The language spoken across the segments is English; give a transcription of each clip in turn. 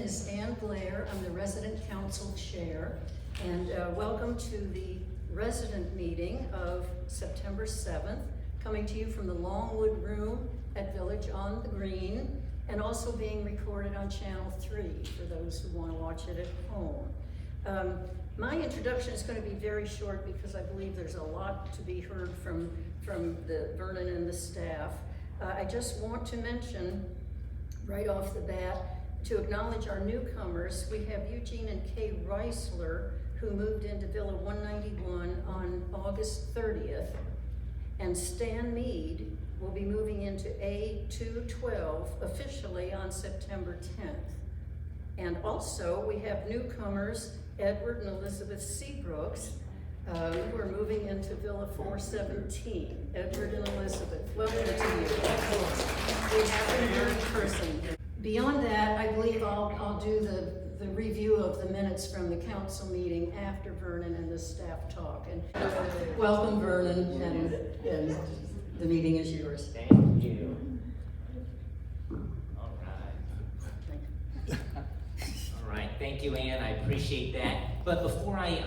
is Ann Blair. I'm the Resident Council Chair, and welcome to the resident meeting of September 7th, coming to you from the Longwood Room at Village on the Green, and also being recorded on Channel 3 for those who want to watch it at home. My introduction is going to be very short because I believe there's a lot to be heard from the Vernon and the staff. I just want to mention right off the bat, to acknowledge our newcomers. We have Eugene and Kay Reisler, who moved into Villa 191 on August 30th, and Stan Mead will be moving into A212 officially on September 10th. And also we have newcomers, Edward and Elizabeth Seabrooks, who are moving into Villa 417. Edward and Elizabeth, welcome to you. We have them here in person. Beyond that, I believe I'll do the review of the minutes from the council meeting after Vernon and the staff talk. And welcome, Vernon, and the meeting is yours. Thank you. All right, thank you, Ann. I appreciate that. But before I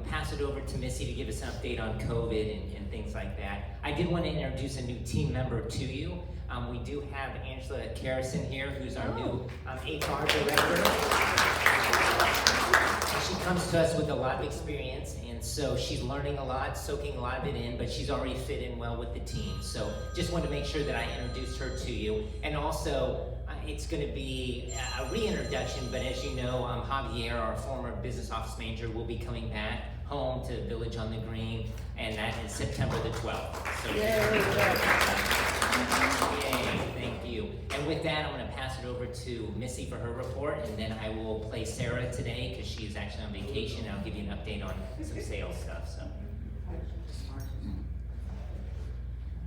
pass it over to Missy to give us an update on COVID and things like that, I did want to introduce a new team member to you. We do have Angela Carrison here, who's our new HR director. And she comes to us with a lot of experience, and so she's learning a lot, soaking a lot of it in, but she's already fit in well with the team. So just wanted to make sure that I introduced her to you. And also, it's going to be a reintroduction, but as you know, Javier, our former business office manager, will be coming back home to Village on the Green, and that is September the 12th. So yay, thank you. And with that, I'm going to pass it over to Missy for her report, and then I will play Sarah today because she is actually on vacation. I'll give you an update on some sales stuff. So.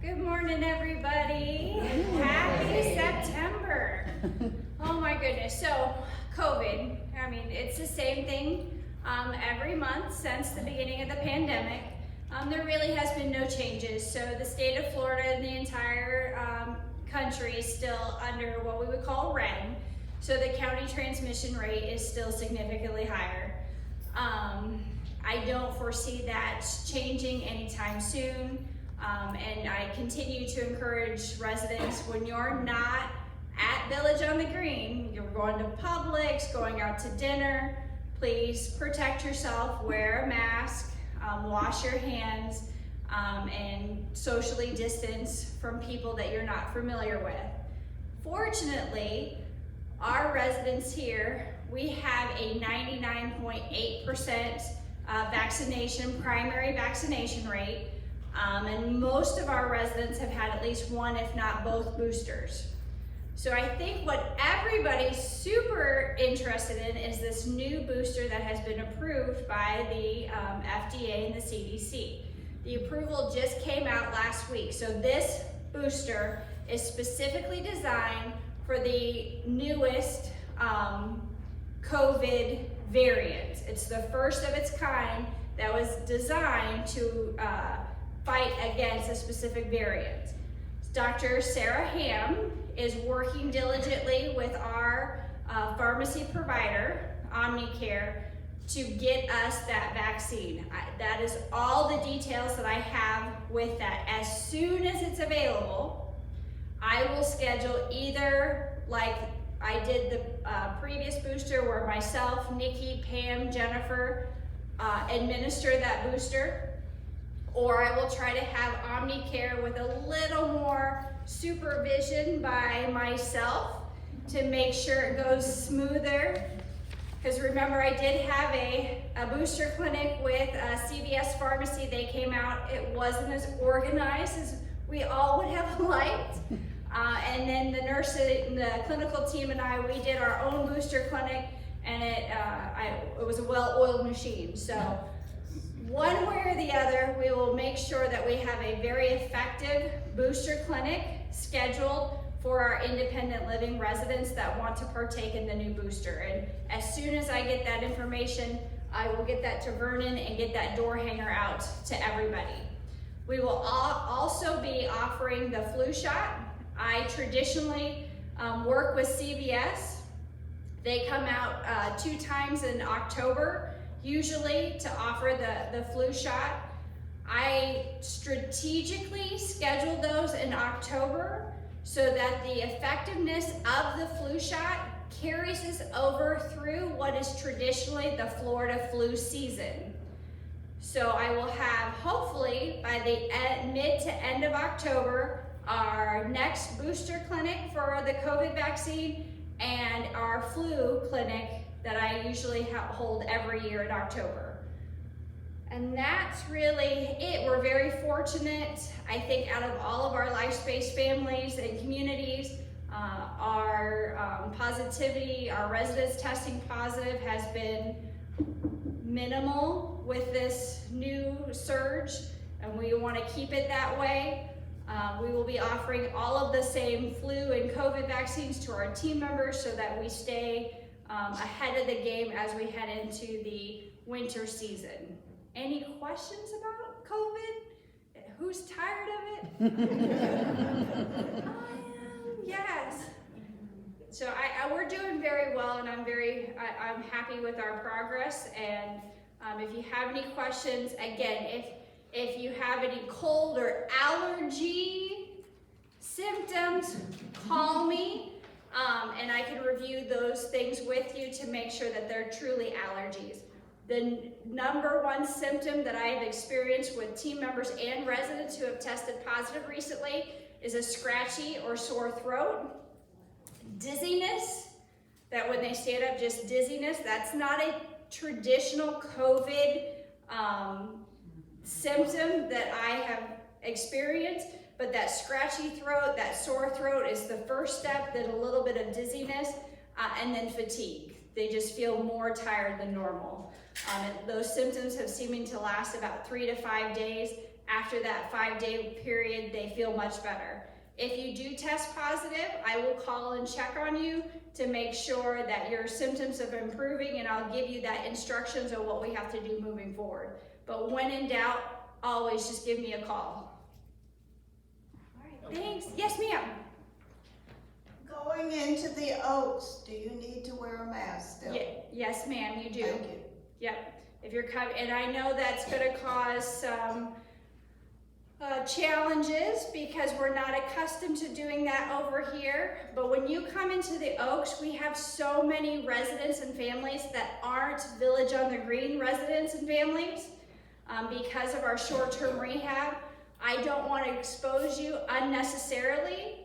Good morning, everybody. Happy September. Oh my goodness. So, COVID, I mean, it's the same thing every month since the beginning of the pandemic. There really has been no changes. So the state of Florida and the entire country is still under what we would call red. So the county transmission rate is still significantly higher. I don't foresee that changing anytime soon. And I continue to encourage residents, when you're not at Village on the Green, you're going to Publix, going out to dinner, please protect yourself, wear a mask, wash your hands, and socially distance from people that you're not familiar with. Fortunately, our residents here, we have a 99.8% primary vaccination rate. And most of our residents have had at least one, if not both, boosters. So I think what everybody's super interested in is this new booster that has been approved by the FDA and the CDC. The approval just came out last week. So this booster is specifically designed for the newest COVID variant. It's the first of its kind that was designed to fight against a specific variant. Dr. Sarah Ham is working diligently with our pharmacy provider, Omnicare, to get us that vaccine. That is all the details that I have with that. As soon as it's available, I will schedule either like I did the previous booster where myself, Nikki, Pam, Jennifer administer that booster, or I will try to have Omnicare with a little more supervision by myself to make sure it goes smoother. Because remember, I did have a booster clinic with CVS Pharmacy. They came out, it wasn't as organized as we all would have liked. And then the the clinical team and I, we did our own booster clinic, and it was a well-oiled machine. So one way or the other, we will make sure that we have a very effective booster clinic scheduled for our independent living residents that want to partake in the new booster. And as soon as I get that information, I will get that to Vernon and get that door hanger out to everybody. We will also be offering the flu shot. I traditionally work with CVS. They come out 2 times in October, usually to offer the flu shot. I strategically scheduled those in October so that the effectiveness of the flu shot carries us over through what is traditionally the Florida flu season. So I will have, hopefully, by the mid to end of October, our next booster clinic for the COVID vaccine and our flu clinic that I usually hold every year in October. And that's really it. We're very fortunate. I think out of all of our LifeSpace families and communities, our positivity, our residents testing positive has been minimal with this new surge, and we want to keep it that way. We will be offering all of the same flu and COVID vaccines to our team members so that we stay ahead of the game as we head into the winter season. Any questions about COVID? Who's tired of it? I am, yes. So we're doing very well, and I'm happy with our progress. And if you have any questions, again, if you have any cold or allergy symptoms, call me, and I can review those things with you to make sure that they're truly allergies. The number one symptom that I have experienced with team members and residents who have tested positive recently is a scratchy or sore throat, dizziness, that when they stand up, just dizziness. That's not a traditional COVID symptom that I have experienced, but that scratchy throat, that sore throat is the first step, then a little bit of dizziness, and then fatigue. They just feel more tired than normal. And those symptoms have seeming to last about 3 to 5 days. After that 5-day period, they feel much better. If you do test positive, I will call and check on you to make sure that your symptoms are improving, and I'll give you that instructions on what we have to do moving forward. But when in doubt, always just give me a call. All right, thanks. Yes, ma'am. Going into the Oaks, do you need to wear a mask still? Yes, ma'am, you do. Thank you. Yep. If you're coming, and I know that's going to cause some challenges because we're not accustomed to doing that over here. But when you come into the Oaks, we have so many residents and families that aren't Village on the Green residents and families because of our short-term rehab. I don't want to expose you unnecessarily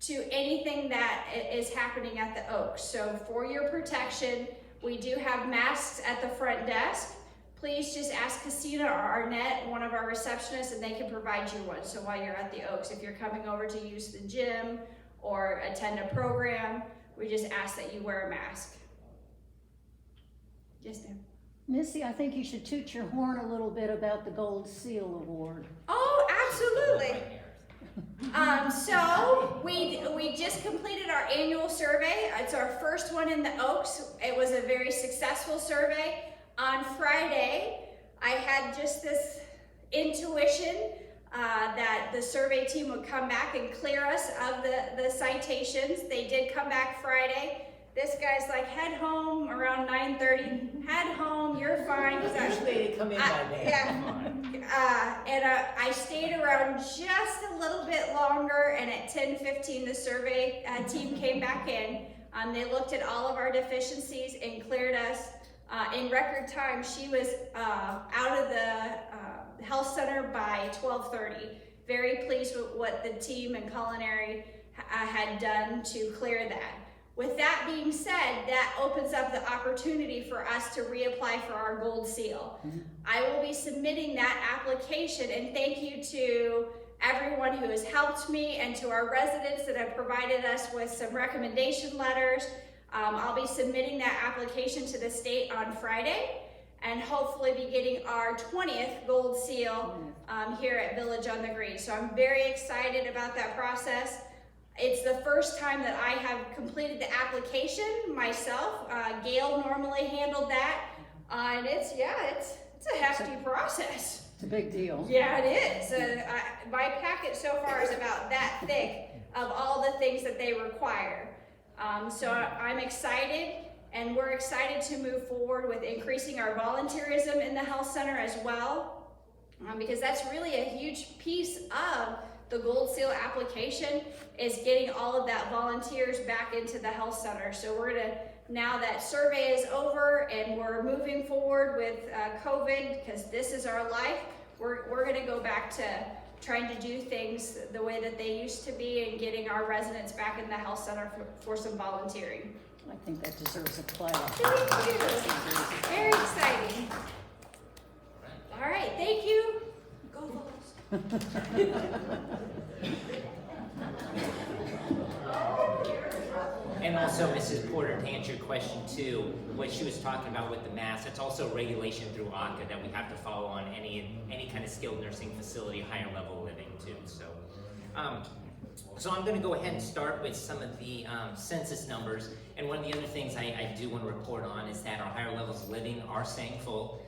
to anything that is happening at the Oaks. So for your protection, we do have masks at the front desk. Please just ask Casina or Arnett, one of our receptionists, and they can provide you one. So while you're at the Oaks, if you're coming over to use the gym or attend a program, we just ask that you wear a mask. Yes, ma'am. Missy, I think you should toot your horn a little bit about the Gold Seal Award. Oh, absolutely. So we just completed our annual survey. It's our first one in the Oaks. It was a very successful survey. On Friday, I had just this intuition that the survey team would come back and clear us of the citations. They did come back Friday. This guy's like, head home around 9:30. Head home, you're fine. Usually they come in by then. Yeah. And I stayed around just a little bit longer, and at 10:15 the survey team came back in. They looked at all of our deficiencies and cleared us in record time. She was out of the health center by 12:30. Very pleased with what the team and culinary had done to clear that. With that being said, that opens up the opportunity for us to reapply for our gold seal. Mm-hmm. I will be submitting that application, and thank you to everyone who has helped me and to our residents that have provided us with some recommendation letters. I'll be submitting that application to the state on Friday and hopefully be getting our 20th gold seal here at Village on the Green. So I'm very excited about that process. It's the first time that I have completed the application myself. Gail normally handled that, and it's a hefty process. It's a big deal. Yeah, it is. My packet so far is about that thick of all the things that they require. So I'm excited. And we're excited to move forward with increasing our volunteerism in the health center as well, because that's really a huge piece of the Gold Seal application, is getting all of that volunteers back into the health center. So we're gonna, now that survey is over and we're moving forward with COVID, because this is our life, we're gonna go back to trying to do things the way that they used to be and getting our residents back in the health center for some volunteering. I think that deserves a clap. Thank you. Very exciting. All right, thank you. Go Vols. And also, Mrs. Porter, to answer your question too, what she was talking about with the mask, it's also regulation through ACA that we have to follow on any kind of skilled nursing facility, higher level living too. So I'm going to go ahead and start with some of the census numbers. And one of the other things I do want to report on is that our higher levels of living are staying full.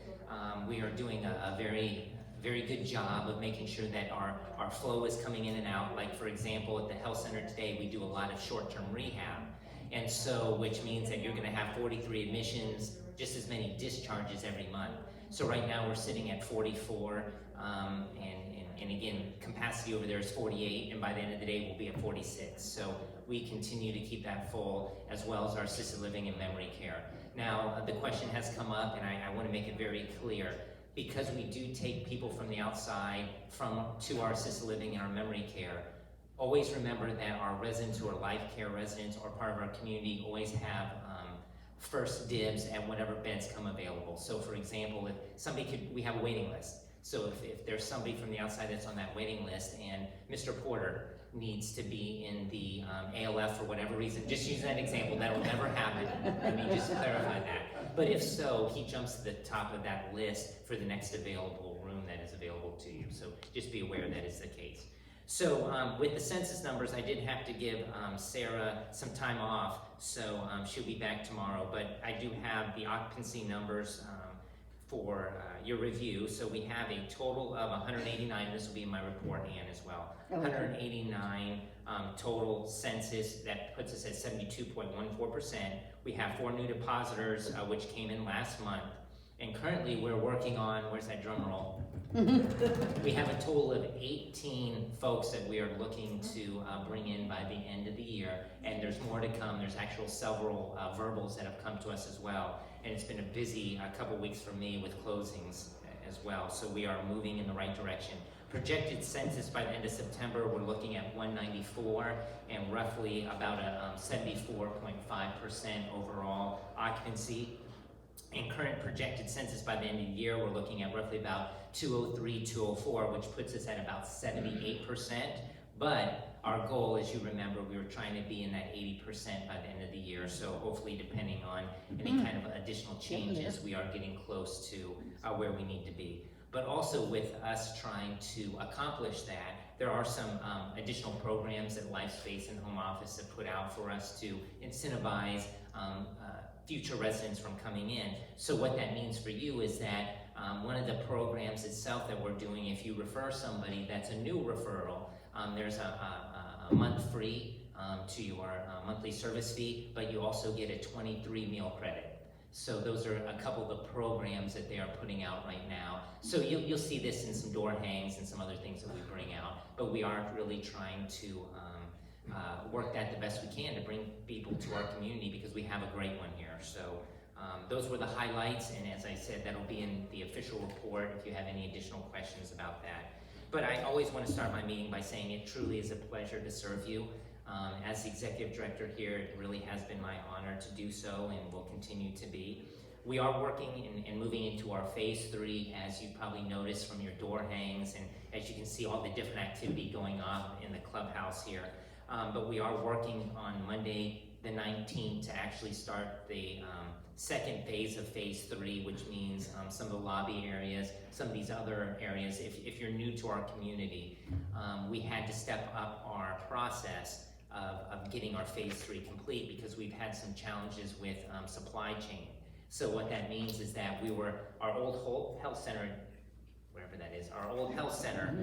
We are doing a very good job of making sure that our flow is coming in and out. Like, for example, at the health center today, we do a lot of short-term rehab. And so, which means that you're going to have 43 admissions, just as many discharges every month. So right now we're sitting at 44, and again, capacity over there is 48, and by the end of the day we'll be at 46. So we continue to keep that full, as well as our assisted living and memory care. Now, the question has come up, and I want to make it very clear. Because we do take people from the outside to our assisted living and our memory care, always remember that our residents who are life care residents or part of our community always have first dibs at whatever beds come available. So for example, if somebody we have a waiting list. So if there's somebody from the outside that's on that waiting list and Mr. Porter needs to be in the ALF for whatever reason, just use that example, that'll never happen. Let me just clarify that. But if so, he jumps to the top of that list for the next available room that is available to you. So just be aware that is the case. So with the census numbers, I did have to give Sarah some time off, so she'll be back tomorrow. But I do have the occupancy numbers for your review. So we have a total of 189, this will be in my report, Ann, as well. 189 total census, that puts us at 72.14%. We have 4 new depositors, which came in last month. And currently we're working on, where's that drum roll? We have a total of 18 folks that we are looking to bring in by the end of the year. And there's more to come. There's actual several verbals that have come to us as well. And it's been a busy couple weeks for me with closings as well. So we are moving in the right direction. Projected census by the end of September, we're looking at 194 and roughly about a 74.5% overall occupancy. And current projected census by the end of the year, we're looking at roughly about 203, 204, which puts us at about 78%. But our goal, as you remember, we were trying to be in that 80% by the end of the year. So hopefully, depending on any kind of additional changes, we are getting close to where we need to be. But also with us trying to accomplish that, there are some additional programs that LifeSpace and Home Office have put out for us to incentivize future residents from coming in. So what that means for you is that one of the programs itself that we're doing, if you refer somebody that's a new referral, there's a month free to your monthly service fee, but you also get a 23 meal credit. So those are a couple of the programs that they are putting out right now. So you'll see this in some door hangs and some other things that we bring out, but we are really trying to work that the best we can to bring people to our community because we have a great one here. So those were the highlights, and as I said, that'll be in the official report if you have any additional questions about that. But I always want to start my meeting by saying it truly is a pleasure to serve you. As the executive director here, it really has been my honor to do so and will continue to be. We are working and moving into our phase 3, as you probably noticed from your door hangs, and as you can see all the different activity going on in the clubhouse here. But we are working on Monday the 19th to actually start the second phase of phase 3, which means some of the lobby areas, some of these other areas. If you're new to our community, we had to step up our process of getting our phase 3 complete because we've had some challenges with supply chain. So what that means is that our old health center, wherever that is, our old health center,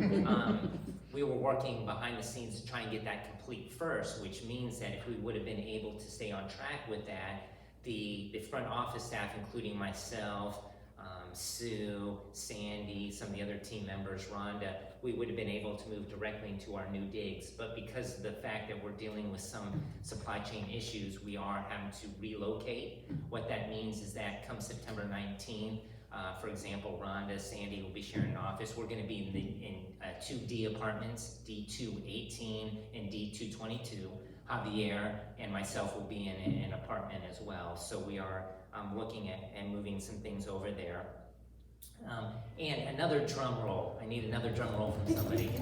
we were working behind the scenes to try and get that complete first, which means that if we would have been able to stay on track with that, the front office staff, including myself, Sue, Sandy, some of the other team members, Rhonda, we would have been able to move directly into our new digs. But because of the fact that we're dealing with some supply chain issues, we are having to relocate. What that means is that come September 19th, for example, Rhonda, Sandy will be sharing an office. We're going to be in 2D apartments, D218 and D222. Javier and myself will be in an apartment as well. So we are looking at and moving some things over there. And another drum roll. I need another drum roll from somebody.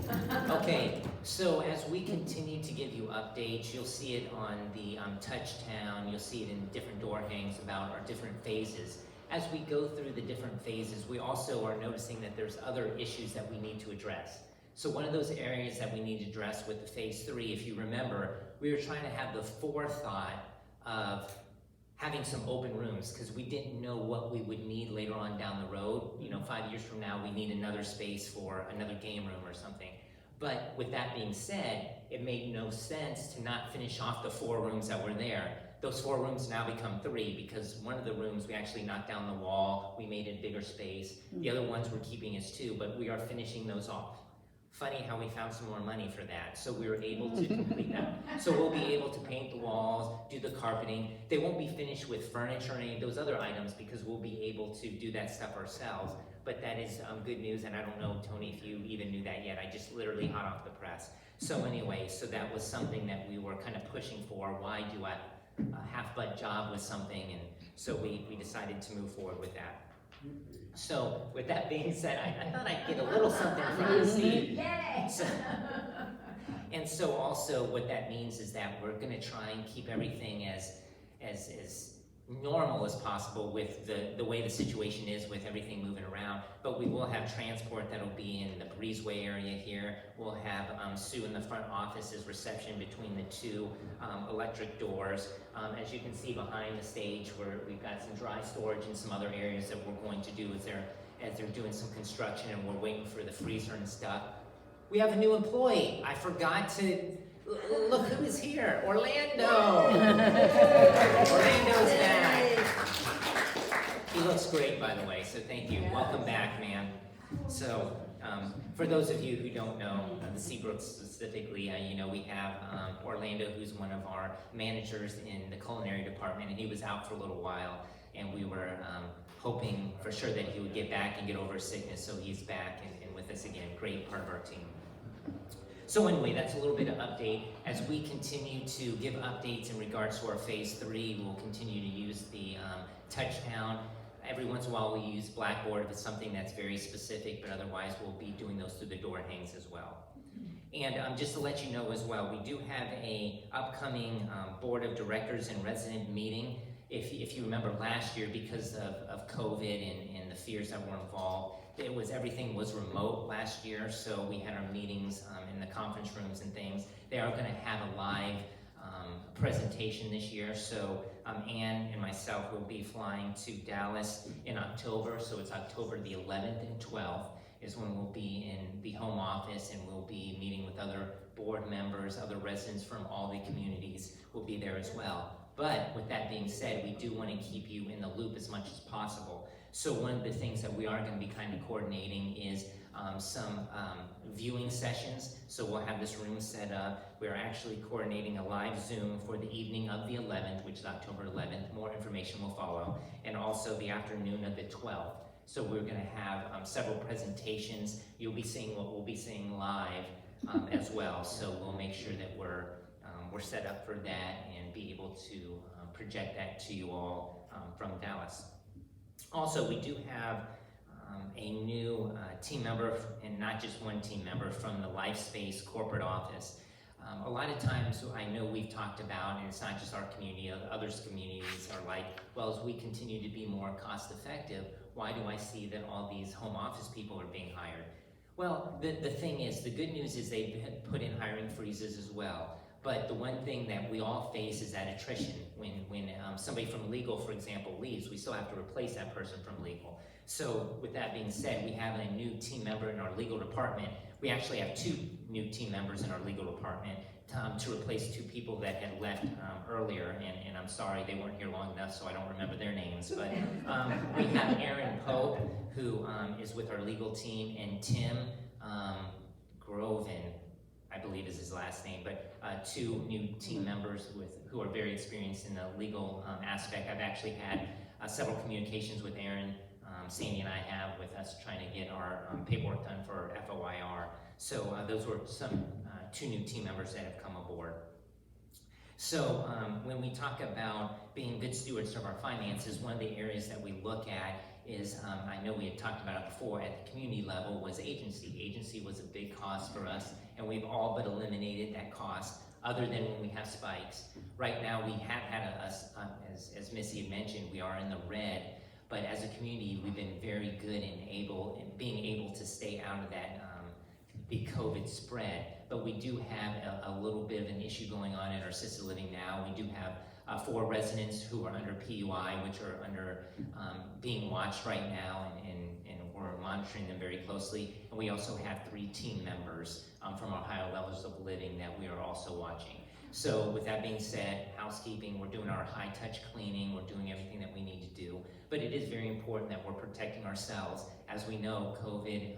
Okay, so as we continue to give you updates, you'll see it on the Touchtown, you'll see it in different door hangs about our different phases. As we go through the different phases, we also are noticing that there's other issues that we need to address. So one of those areas that we need to address with the phase 3, if you remember, we were trying to have the forethought of having some open rooms because we didn't know what we would need later on down the road. 5 years from now, we need another space for another game room or something. But with that being said, it made no sense to not finish off the 4 rooms that were there. Those 4 rooms now become 3 because one of the rooms we actually knocked down the wall, we made it bigger space. The other ones we're keeping as 2, but we are finishing those off. Funny how we found some more money for that, so we were able to complete that. So we'll be able to paint the walls, do the carpeting. They won't be finished with furniture or any of those other items because we'll be able to do that stuff ourselves. But that is good news, and I don't know, Tony, if you even knew that yet. I just literally hot off the press. So anyway, so that was something that we were kind of pushing for. Why do a half-butt job with something? And so we decided to move forward with that. So, with that being said, I thought I'd get a little something from you, Steve. Yay! And so also what that means is that we're going to try and keep everything as normal as possible with the way the situation is with everything moving around. But we will have transport that'll be in the breezeway area here. We'll have Sue in the front office as reception between the 2 electric doors. As you can see behind the stage, where we've got some dry storage and some other areas that we're going to do as they're doing some construction and we're waiting for the freezer and stuff. We have a new employee. I forgot to look who is here. Orlando. Orlando's back. He looks great, by the way, so thank you. Welcome back, man. So, for those of you who don't know, the Seabrooks specifically, we have Orlando, who's one of our managers in the culinary department, and he was out for a little while, and we were hoping for sure that he would get back and get over his sickness, so he's back and with us again. Great part of our team. So anyway, that's a little bit of update. As we continue to give updates in regards to our phase 3, we'll continue to use the Touchtown. Every once in a while we use Blackboard if it's something that's very specific, but otherwise we'll be doing those through the door hangs as well. And just to let you know as well, we do have a upcoming board of directors and resident meeting. If you remember last year, because of COVID and the fears that were involved, everything was remote last year, so we had our meetings in the conference rooms and things. They are going to have a live presentation this year, so Ann and myself will be flying to Dallas in October, so it's October the 11th and 12th is when we'll be in the home office, and we'll be meeting with other board members, other residents from all the communities will be there as well. But with that being said, we do want to keep you in the loop as much as possible. So one of the things that we are going to be kind of coordinating is some viewing sessions. So we'll have this room set up. We're actually coordinating a live Zoom for the evening of the 11th, which is October 11th. More information will follow. And also the afternoon of the 12th. So we're going to have several presentations. You'll be seeing what we'll be seeing live as well. So we'll make sure that we're set up for that and be able to project that to you all from Dallas. Also, we do have a new team member, and not just one team member, from the LifeSpace corporate office. A lot of times I know we've talked about, and it's not just our community, others communities are like, well, as we continue to be more cost effective, why do I see that all these home office people are being hired? Well, the thing is, the good news is they've put in hiring freezes as well. But the one thing that we all face is that attrition. When somebody from legal, for example, leaves, we still have to replace that person from legal. So with that being said, we have a new team member in our legal department. We actually have 2 new team members in our legal department. to replace two people that had left earlier, and I'm sorry they weren't here long enough, so I don't remember their names. But we have Aaron Pope, who is with our legal team, and Tim Groven, I believe is his last name, but two new team members who are very experienced in the legal aspect. I've actually had several communications with Aaron. Sandy and I have with us trying to get our paperwork done for FOIR. So those were some two new team members that have come aboard. So when we talk about being good stewards of our finances, one of the areas that we look at is, I know we had talked about it before, at the community level was agency. Agency was a big cost for us, and we've all but eliminated that cost other than when we have spikes. Right now we have had as Missy had mentioned, we are in the red, but as a community we've been very good in being able to stay out of that the COVID spread. But we do have a little bit of an issue going on in our assisted living now. We do have 4 residents who are under PUI, which are under being watched right now, and we're monitoring them very closely. And we also have 3 team members from our higher levels of living that we are also watching. So with that being said, housekeeping, we're doing our high touch cleaning, we're doing everything that we need to do. But it is very important that we're protecting ourselves. As we know, COVID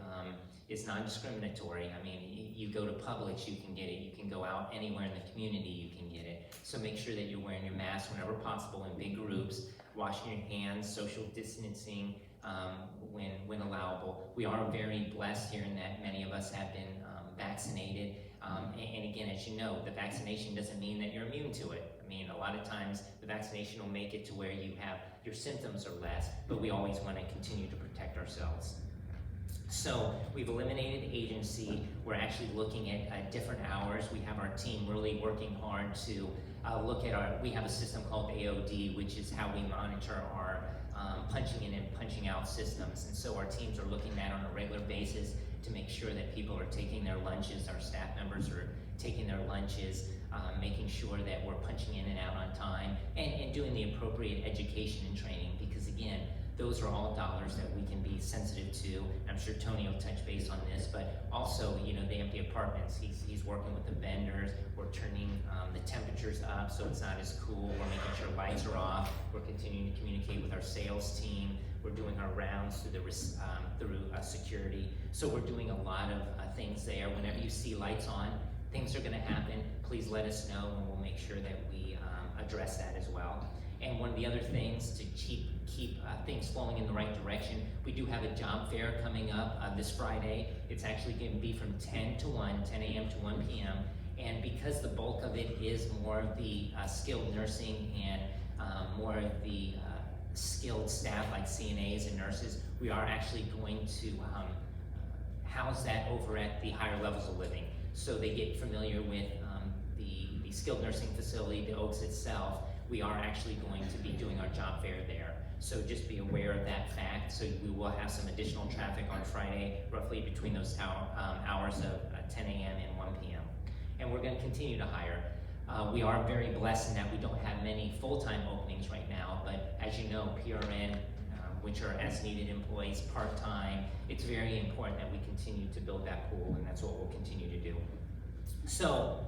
is non-discriminatory. I mean, you go to Publix, you can get it. You can go out anywhere in the community, you can get it. So make sure that you're wearing your mask whenever possible in big groups, washing your hands, social distancing when allowable. We are very blessed here in that many of us have been vaccinated. And again, as you know, the vaccination doesn't mean that you're immune to it. I mean, a lot of times the vaccination will make it to where your symptoms are less, but we always want to continue to protect ourselves. So we've eliminated agency. We're actually looking at different hours. We have our team really working hard to look at we have a system called AOD, which is how we monitor our punching in and punching out systems. And so our teams are looking at on a regular basis to make sure that people are taking their lunches, our staff members are taking their lunches, making sure that we're punching in and out on time, and doing the appropriate education and training, because again, those are all dollars that we can be sensitive to. I'm sure Tony will touch base on this, but also, you know, the empty apartments. He's working with the vendors. We're turning the temperatures up so it's not as cool. We're making sure lights are off. We're continuing to communicate with our sales team. We're doing our rounds through security. So we're doing a lot of things there. Whenever you see lights on, things are going to happen. Please let us know, and we'll make sure that we address that as well. And one of the other things to keep things flowing in the right direction, we do have a job fair coming up this Friday. It's actually going to be from 10 a.m. to 1 p.m. And because the bulk of it is more of the skilled nursing and more of the skilled staff like CNAs and nurses, we are actually going to house that over at the higher levels of living. So they get familiar with the skilled nursing facility, the Oaks itself. We are actually going to be doing our job fair there. So just be aware of that fact. So we will have some additional traffic on Friday, roughly between those hours of 10 a.m. and 1 p.m. And we're going to continue to hire. We are very blessed in that we don't have many full-time openings right now, but as you know, PRN, which are as-needed employees, part-time, it's very important that we continue to build that pool, and that's what we'll continue to do. So,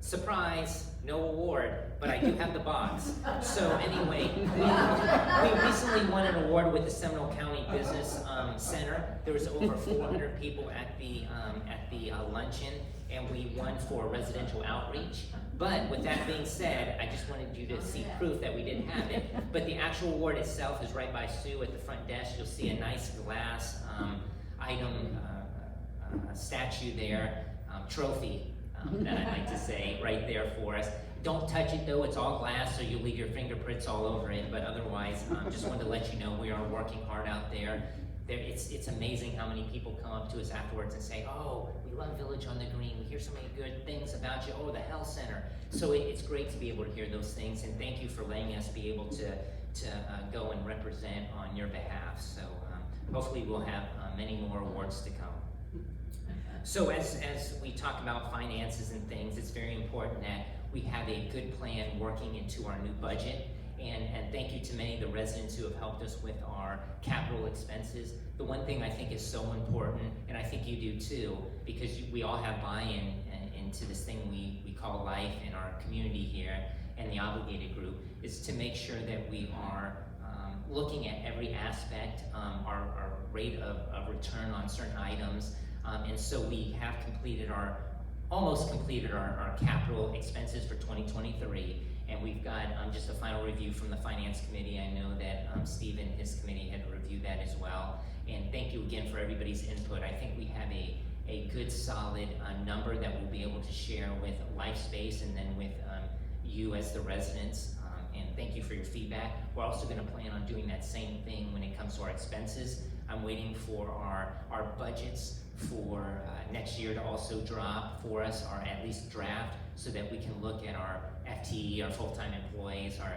surprise, no award, but I do have the box. So anyway, we recently won an award with the Seminole County Business Center. There was over 400 people at the luncheon, and we won for residential outreach. But with that being said, I just wanted you to see proof that we didn't have it. But the actual award itself is right by Sue at the front desk. You'll see a nice glass item, statue there, trophy. That I like to say right there for us. Don't touch it though, it's all glass, so you'll leave your fingerprints all over it, but otherwise, just wanted to let you know we are working hard out there. It's amazing how many people come up to us afterwards and say, oh, we love Village on the Green, we hear so many good things about you, oh, the health center. So it's great to be able to hear those things, and thank you for letting us be able to go and represent on your behalf. So hopefully we'll have many more awards to come. So as we talk about finances and things, it's very important that we have a good plan working into our new budget. And thank you to many of the residents who have helped us with our capital expenses. The one thing I think is so important, and I think you do too, because we all have buy-in into this thing we call life in our community here and the obligated group is to make sure that we are looking at every aspect, our rate of return on certain items, and so we have almost completed our capital expenses for 2023, and we've got just a final review from the Finance Committee. I know that Steve and his committee had reviewed that as well, and thank you again for everybody's input. I think we have a good solid number that we'll be able to share with LifeSpace and then with you as the residents. And thank you for your feedback. We're also going to plan on doing that same thing when it comes to our expenses. I'm waiting for our budgets for next year to also drop for us, or at least draft, so that we can look at our FTE, our full-time employees, our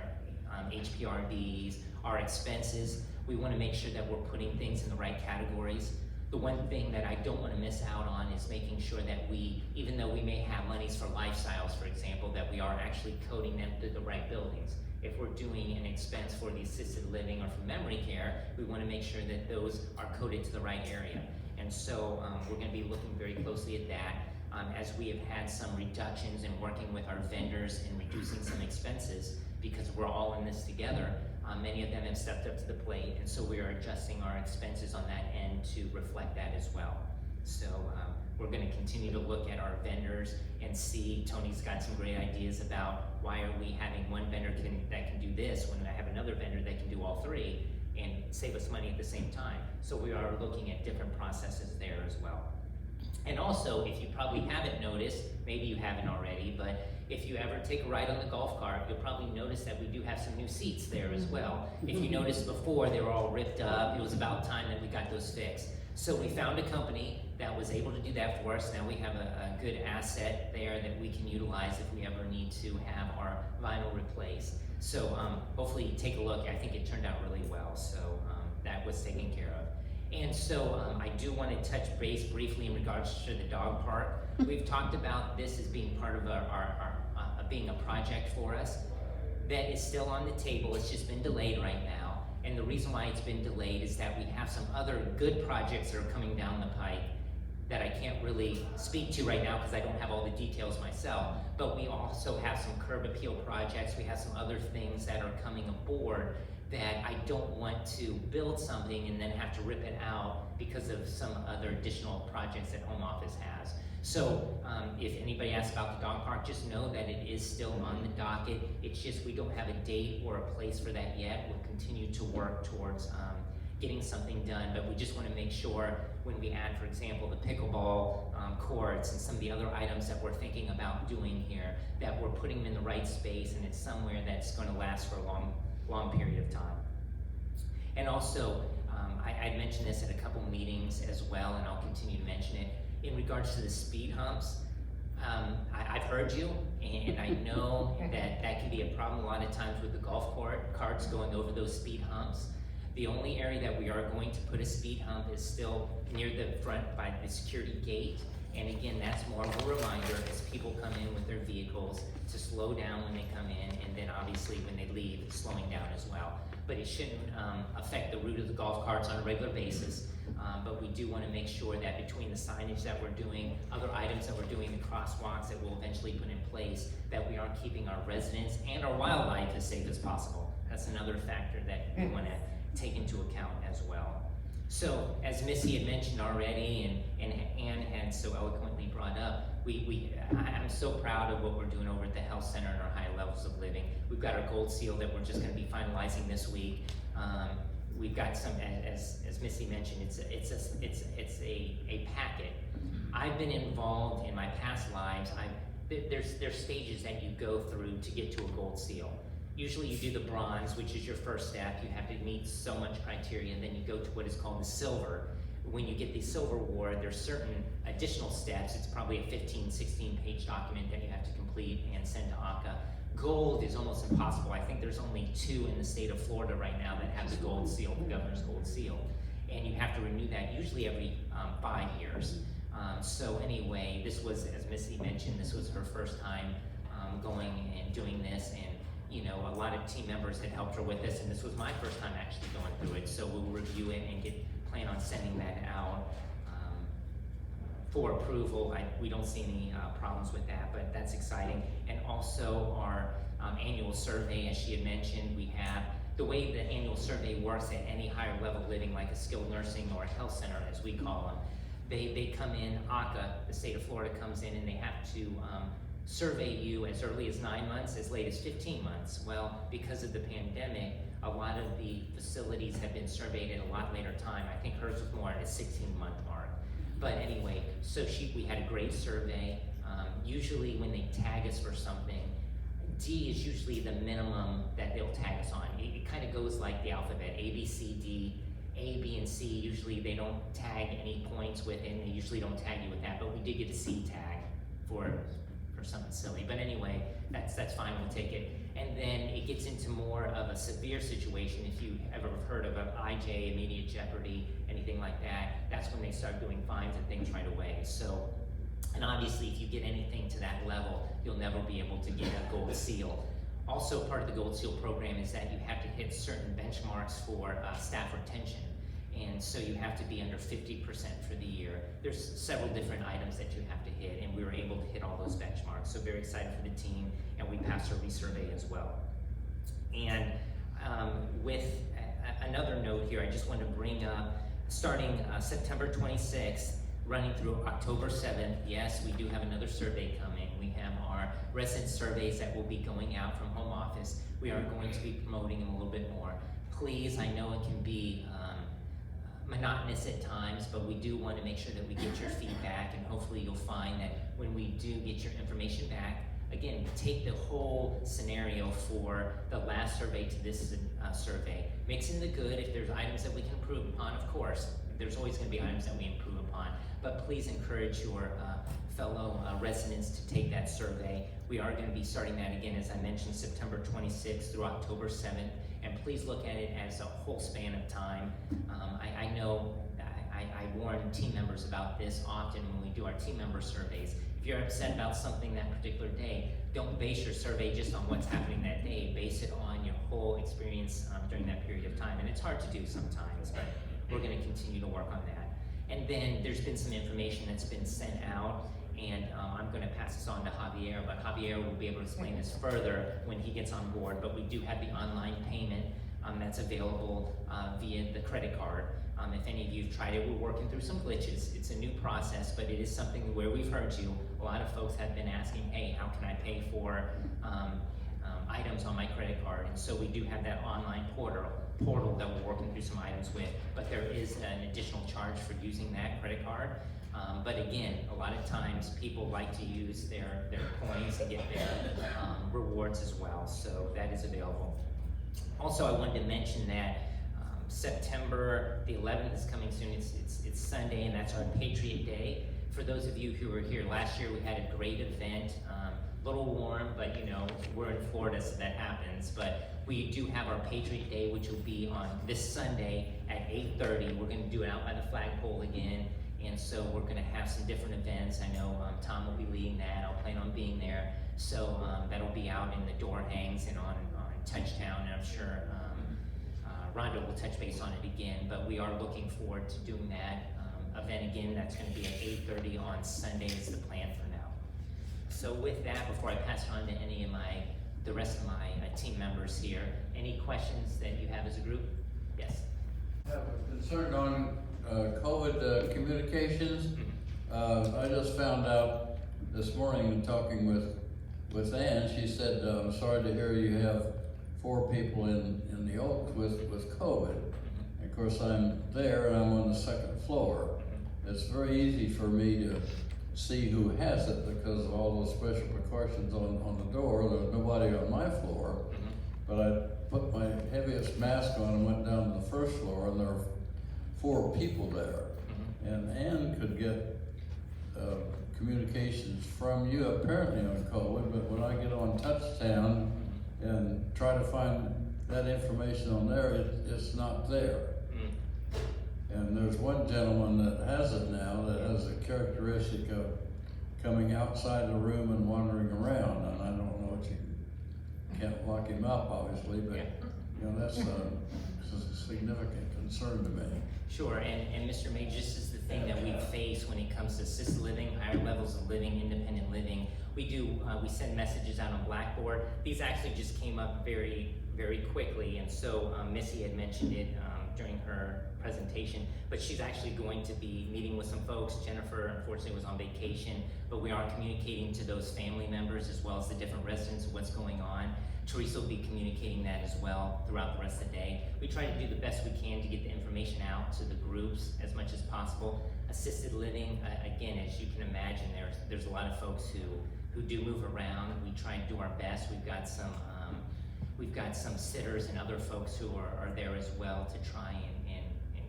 HPRDs, our expenses. We want to make sure that we're putting things in the right categories. The one thing that I don't want to miss out on is making sure that we, even though we may have monies for lifestyles, for example, that we are actually coding them to the right buildings. If we're doing an expense for the assisted living or for memory care, we want to make sure that those are coded to the right area. And so we're going to be looking very closely at that as we have had some reductions in working with our vendors and reducing some expenses, because we're all in this together. Many of them have stepped up to the plate, and so we are adjusting our expenses on that end to reflect that as well. So we're going to continue to look at our vendors and see. Tony's got some great ideas about why are we having one vendor that can do this when I have another vendor that can do all three and save us money at the same time. So we are looking at different processes there as well. And also, if you probably haven't noticed, maybe you haven't already, but if you ever take a ride on the golf cart, you'll probably notice that we do have some new seats there as well. If you noticed before, they were all ripped up. It was about time that we got those fixed. So we found a company that was able to do that for us. Now we have a good asset there that we can utilize if we ever need to have our vinyl replaced. So hopefully take a look. I think it turned out really well. So that was taken care of. And so I do want to touch base briefly in regards to the dog park. We've talked about this as being part of our being a project for us. That is still on the table. It's just been delayed right now. And the reason why it's been delayed is that we have some other good projects that are coming down the pike that I can't really speak to right now because I don't have all the details myself. But we also have some curb appeal projects. We have some other things that are coming aboard that I don't want to build something and then have to rip it out because of some other additional projects that home office has. So if anybody asks about the dog park, just know that it is still on the docket. It's just we don't have a date or a place for that yet. We'll continue to work towards getting something done, but we just want to make sure when we add, for example, the pickleball courts and some of the other items that we're thinking about doing here, that we're putting them in the right space and it's somewhere that's going to last for a long period of time. And also, I mentioned this at a couple meetings as well, and I'll continue to mention it. In regards to the speed humps, I've heard you, and I know that can be a problem a lot of times with the golf carts going over those speed humps. The only area that we are going to put a speed hump is still near the front by the security gate. And again, that's more of a reminder as people come in with their vehicles to slow down when they come in, and then obviously when they leave, it's slowing down as well. But it shouldn't affect the route of the golf carts on a regular basis. But we do want to make sure that between the signage that we're doing, other items that we're doing, the crosswalks that we'll eventually put in place, that we are keeping our residents and our wildlife as safe as possible. That's another factor that we want to take into account as well. So, as Missy had mentioned already, and Ann had so eloquently brought up, I'm so proud of what we're doing over at the health center and our high levels of living. We've got our gold seal that we're just going to be finalizing this week. We've got some, as Missy mentioned, it's a packet. I've been involved in my past lives. There's stages that you go through to get to a gold seal. Usually you do the bronze, which is your first step. You have to meet so much criteria, and then you go to what is called the silver. When you get the silver award, there's certain additional steps. It's probably a 15, 16-page document that you have to complete and send to ACA. Gold is almost impossible. I think there's only 2 in the state of Florida right now that have the gold seal, the governor's gold seal. And you have to renew that usually every 5 years. So anyway, this was, as Missy mentioned, this was her first time going and doing this, and you know, a lot of team members had helped her with this, and this was my first time actually going through it. So we'll review it and plan on sending that out for approval. We don't see any problems with that, but that's exciting. And also our annual survey, as she had mentioned, we have the way the annual survey works at any higher level living, like a skilled nursing or a health center, as we call them. They come in, ACA, the state of Florida comes in, and they have to survey you as early as 9 months, as late as 15 months. Well, because of the pandemic, a lot of the facilities have been surveyed at a lot later time. I think hers was more at a 16-month mark. But anyway, so we had a great survey. Usually when they tag us for something, D is usually the minimum that they'll tag us on. It kind of goes like the alphabet, A, B, C, D. A, B, and C, usually they don't tag any points with it, and they usually don't tag you with that, but we did get a C tag for something silly. But anyway, that's fine, we'll take it. And then it gets into more of a severe situation. If you ever heard of an IJ, immediate jeopardy, anything like that, that's when they start doing fines and things right away. So, and obviously if you get anything to that level, you'll never be able to get a gold seal. Also, part of the Gold Seal program is that you have to hit certain benchmarks for staff retention. And so you have to be under 50% for the year. There's several different items that you have to hit, and we were able to hit all those benchmarks. So very excited for the team, and we passed our resurvey as well. And with another note here, I just want to bring up, starting September 26th, running through October 7th, yes, we do have another survey coming. We have our resident surveys that will be going out from home office. We are going to be promoting them a little bit more. Please, I know it can be monotonous at times, but we do want to make sure that we get your feedback, and hopefully you'll find that when we do get your information back, again, take the whole scenario for the last survey to this survey. Mix in the good. If there's items that we can improve upon, of course, there's always going to be items that we improve upon, but please encourage your fellow residents to take that survey. We are going to be starting that again, as I mentioned, September 26th through October 7th, and please look at it as a whole span of time. I know I warn team members about this often when we do our team member surveys. If you're upset about something that particular day, don't base your survey just on what's happening that day. Base it on your whole experience during that period of time, and it's hard to do sometimes, but we're going to continue to work on that. And then there's been some information that's been sent out, and I'm going to pass this on to Javier, but Javier will be able to explain this further when he gets on board. But we do have the online payment that's available via the credit card. If any of you have tried it, we're working through some glitches. It's a new process, but it is something where we've heard you. A lot of folks have been asking, hey, how can I pay for items on my credit card? And so we do have that online portal that we're working through some items with, but there is an additional charge for using that credit card. But again, a lot of times people like to use their coins and get their rewards as well, so that is available. Also, I wanted to mention that September the 11th is coming soon. It's Sunday, and that's our Patriot Day. For those of you who were here last year, we had a great event. A little warm, but you know, we're in Florida, so that happens. But we do have our Patriot Day, which will be on this Sunday at 8:30. We're going to do it out by the flagpole again. And so we're going to have some different events. I know Tom will be leading that. I'll plan on being there. So that'll be out in the door hangs and on Touchdown. And I'm sure Rhonda will touch base on it again. But we are looking forward to doing that event again. That's going to be at 8:30 on Sunday is the plan for now. So with that, before I pass it on to any of the rest of my team members here, any questions that you have as a group? Yes. I have a concern on COVID communications. I just found out this morning in talking with Ann, she said, I'm sorry to hear you have 4 people in the Oaks with COVID. And of course, I'm there and I'm on the 2nd floor. It's very easy for me to see who has it because of all those special precautions on the door. There's nobody on my floor, but I put my heaviest mask on and went down to the 1st floor, and there were 4 people there. And Ann could get communications from you apparently on COVID, but when I get on Touchdown and try to find that information on there, it's not there. And there's one gentleman that has it now that has a characteristic of coming outside the room and wandering around, and I don't know if you can't lock him up, obviously, but you know, that's a significant concern to me. Sure, and Mr. May, just as the thing that we face when it comes to assisted living, higher levels of living, independent living. We send messages out on Blackboard. These actually just came up very, very quickly, and so Missy had mentioned it during her presentation, but she's actually going to be meeting with some folks. Jennifer, unfortunately, was on vacation, but we are communicating to those family members as well as the different residents of what's going on. Teresa will be communicating that as well throughout the rest of the day. We try to do the best we can to get the information out to the groups as much as possible. Assisted living, again, as you can imagine, there's a lot of folks who do move around. We try and do our best. We've got some sitters and other folks who are there as well to try and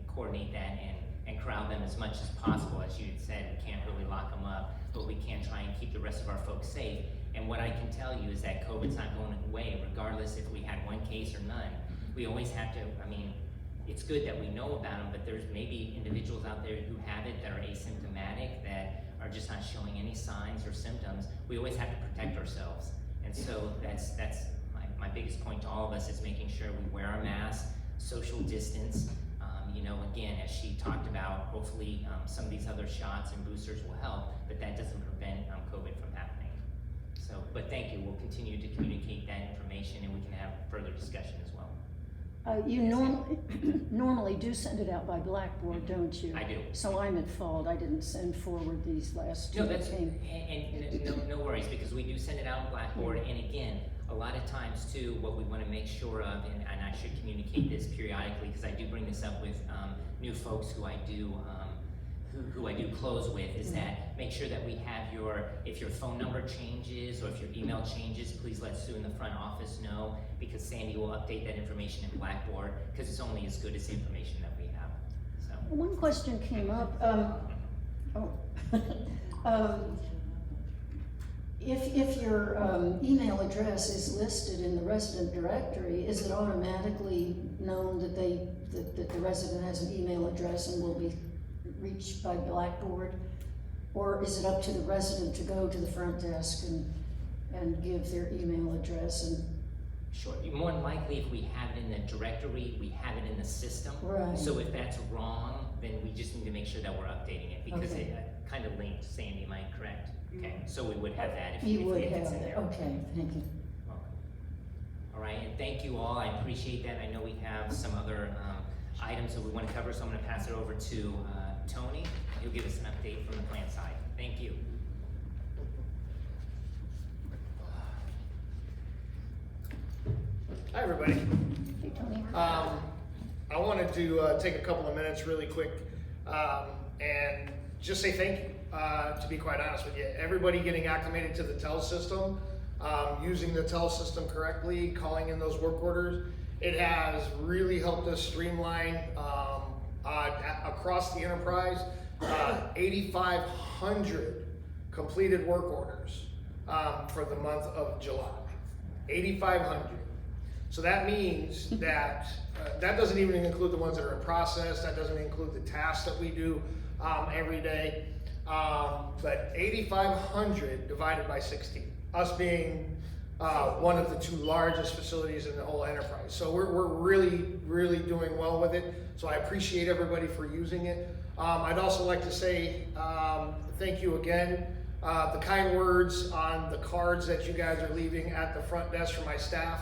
coordinate that and corral them as much as possible. As you had said, we can't really lock them up, but we can try and keep the rest of our folks safe. And what I can tell you is that COVID's not going away, regardless if we had one case or none. We always have to, it's good that we know about them, but there's maybe individuals out there who have it that are asymptomatic, that are just not showing any signs or symptoms. We always have to protect ourselves. And so that's my biggest point to all of us, is making sure we wear our masks, social distance. Again, as she talked about, hopefully some of these other shots and boosters will help, but that doesn't prevent COVID from happening. So, but thank you. We'll continue to communicate that information, and we can have further discussion as well. You normally do send it out by Blackboard, don't you? I do. So I'm at fault. I didn't send forward these last two. No, that's, that came. and no worries, because we do send it out on Blackboard, and again, a lot of times too, what we want to make sure of, and I should communicate this periodically, because I do bring this up with new folks who I do close with, is that make sure that we have if your phone number changes or if your email changes, please let Sue in the front office know, because Sandy will update that information in Blackboard, because it's only as good as the information that we have. So. One question came up. If your email address is listed in the resident directory, is it automatically known that the resident has an email address and will be reached by Blackboard? Or is it up to the resident to go to the front desk and give their email address? And Sure. More than likely, if we have it in the directory, we have it in the system. Right. So if that's wrong, then we just need to make sure that we're updating it, because Okay. it kind of linked. Sandy, am I correct? Okay. So we would have that if you would if have it's in it. there. Okay, thank you. Welcome. All right, and thank you all. I appreciate that. I know we have some other items that we want to cover, so I'm going to pass it over to Tony. He'll give us an update from the plant side. Thank you. Hi, everybody. Hey, Tony. I wanted to take a couple of minutes really quick and just say thank you, to be quite honest with you. Everybody getting acclimated to the TEL system, using the TEL system correctly, calling in those work orders, it has really helped us streamline across the enterprise. 8,500 completed work orders for the month of July. 8,500. So that means that that doesn't even include the ones that are in process. That doesn't include the tasks that we do every day. But 8,500 divided by 16, us being one of the two largest facilities in the whole enterprise. So we're really, really doing well with it. So I appreciate everybody for using it. I'd also like to say thank you again. The kind words on the cards that you guys are leaving at the front desk for my staff.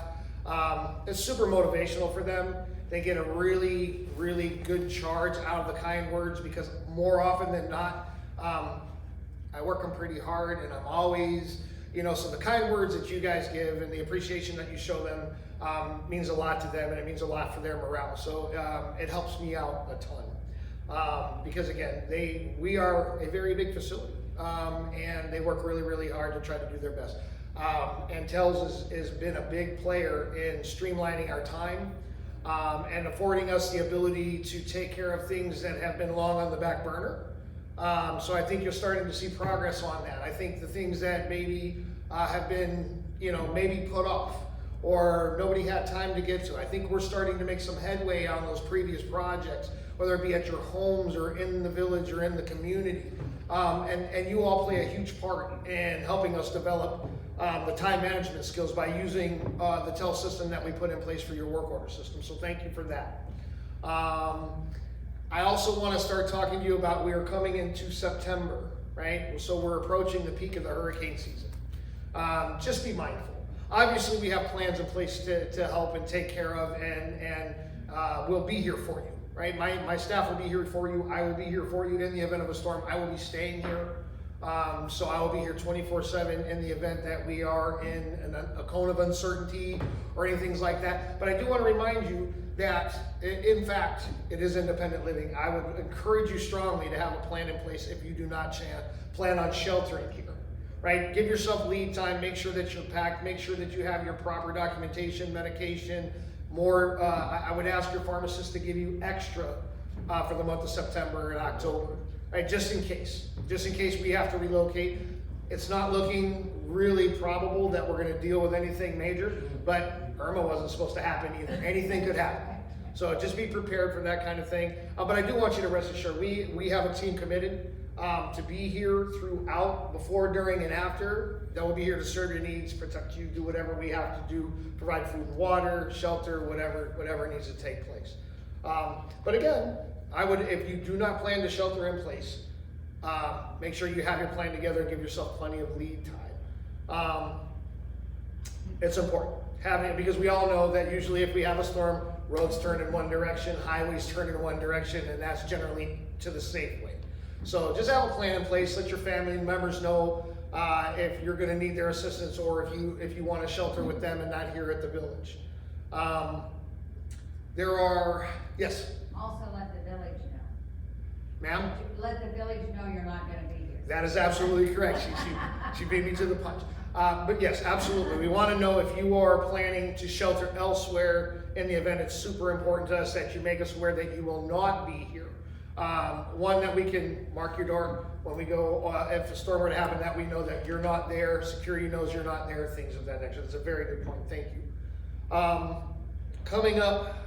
It's super motivational for them. They get a really, really good charge out of the kind words, because more often than not, I work them pretty hard, and I'm always, so the kind words that you guys give and the appreciation that you show them means a lot to them, and it means a lot for their morale. So it helps me out a ton, because again, we are a very big facility, and they work really, really hard to try to do their best. And TELS has been a big player in streamlining our time and affording us the ability to take care of things that have been long on the back burner. So I think you're starting to see progress on that. I think the things that maybe have been, maybe put off or nobody had time to get to, I think we're starting to make some headway on those previous projects, whether it be at your homes or in the village or in the community. And you all play a huge part in helping us develop the time management skills by using the TEL system that we put in place for your work order system. So thank you for that. I also want to start talking to you about, we are coming into September, right? So we're approaching the peak of the hurricane season. Just be mindful. Obviously, we have plans in place to help and take care of, and we'll be here for you, right? My staff will be here for you. I will be here for you in the event of a storm. I will be staying here. So I will be here 24/7 in the event that we are in a cone of uncertainty or anything like that. But I do want to remind you that, in fact, it is independent living. I would encourage you strongly to have a plan in place if you do not plan on sheltering here, right? Give yourself lead time, make sure that you're packed, make sure that you have your proper documentation, medication, more, I would ask your pharmacist to give you extra for the month of September and October, right? Just in case we have to relocate. It's not looking really probable that we're gonna deal with anything major, but Irma wasn't supposed to happen either. Anything could happen. So just be prepared for that kind of thing. But I do want you to rest assured, we have a team committed to be here throughout, before, during, and after. That will be here to serve your needs, protect you, do whatever we have to do, provide food and water, shelter, whatever needs to take place. But again, if you do not plan to shelter in place, make sure you have your plan together and give yourself plenty of lead time. It's important having it, because we all know that usually if we have a storm, roads turn in one direction, highways turn in one direction, and that's generally to the safe way. So just have a plan in place. Let your family members know if you're going to need their assistance, or if you want to shelter with them and not here at the village. Yes, Also let the village know. ma'am. Let the village know you're not gonna be here. That is absolutely correct. She beat me to the punch. But yes, absolutely. We want to know if you are planning to shelter elsewhere in the event. It's super important to us that you make us aware that you will not be here. One, that we can mark your door when we go, if a storm were to happen, that we know that you're not there, security knows you're not there, things of that nature. That's a very good point. Thank you. Coming up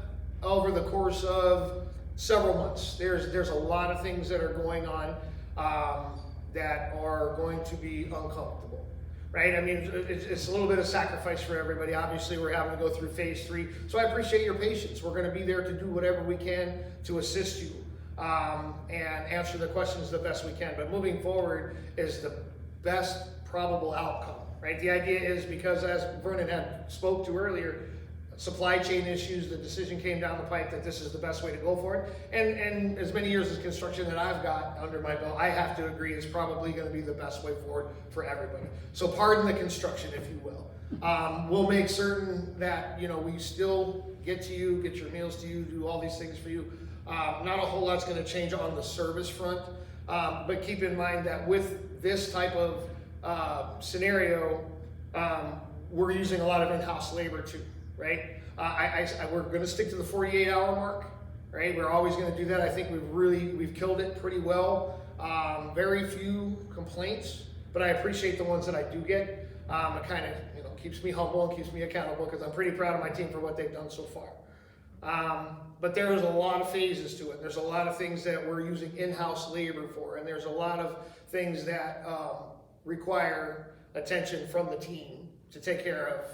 over the course of several months, there's a lot of things that are going on that are going to be uncomfortable, right? I mean, it's a little bit of sacrifice for everybody. Obviously, we're having to go through phase 3, so I appreciate your patience. We're going to be there to do whatever we can to assist you and answer the questions the best we can. But moving forward is the best probable outcome, right? The idea is, because as Vernon had spoke to earlier, supply chain issues, the decision came down the pipe that this is the best way to go for it. And as many years of construction that I've got under my belt, I have to agree it's probably going to be the best way forward for everybody. So pardon the construction, if you will. We'll make certain that, we still get to you, get your meals to you, do all these things for you. Not a whole lot's going to change on the service front, but keep in mind that with this type of scenario, we're using a lot of in-house labor too. Right? We're going to stick to the 48-hour mark, right? We're always going to do that. I think we've killed it pretty well. Very few complaints, but I appreciate the ones that I do get. It kind of, keeps me humble and keeps me accountable, because I'm pretty proud of my team for what they've done so far. But there's a lot of phases to it. There's a lot of things that we're using in-house labor for, and there's a lot of things that require attention from the team to take care of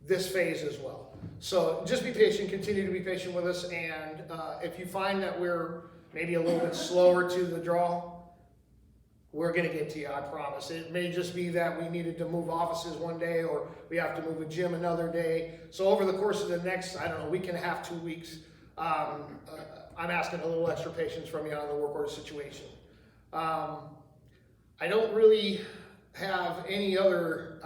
this phase as well. So just be patient, continue to be patient with us, and if you find that we're maybe a little bit slower to the draw, we're gonna get to you, I promise. It may just be that we needed to move offices one day, or we have to move a gym another day. So over the course of the next, week and a half, 2 weeks, I'm asking a little extra patience from you on the work order situation. I don't really have any other,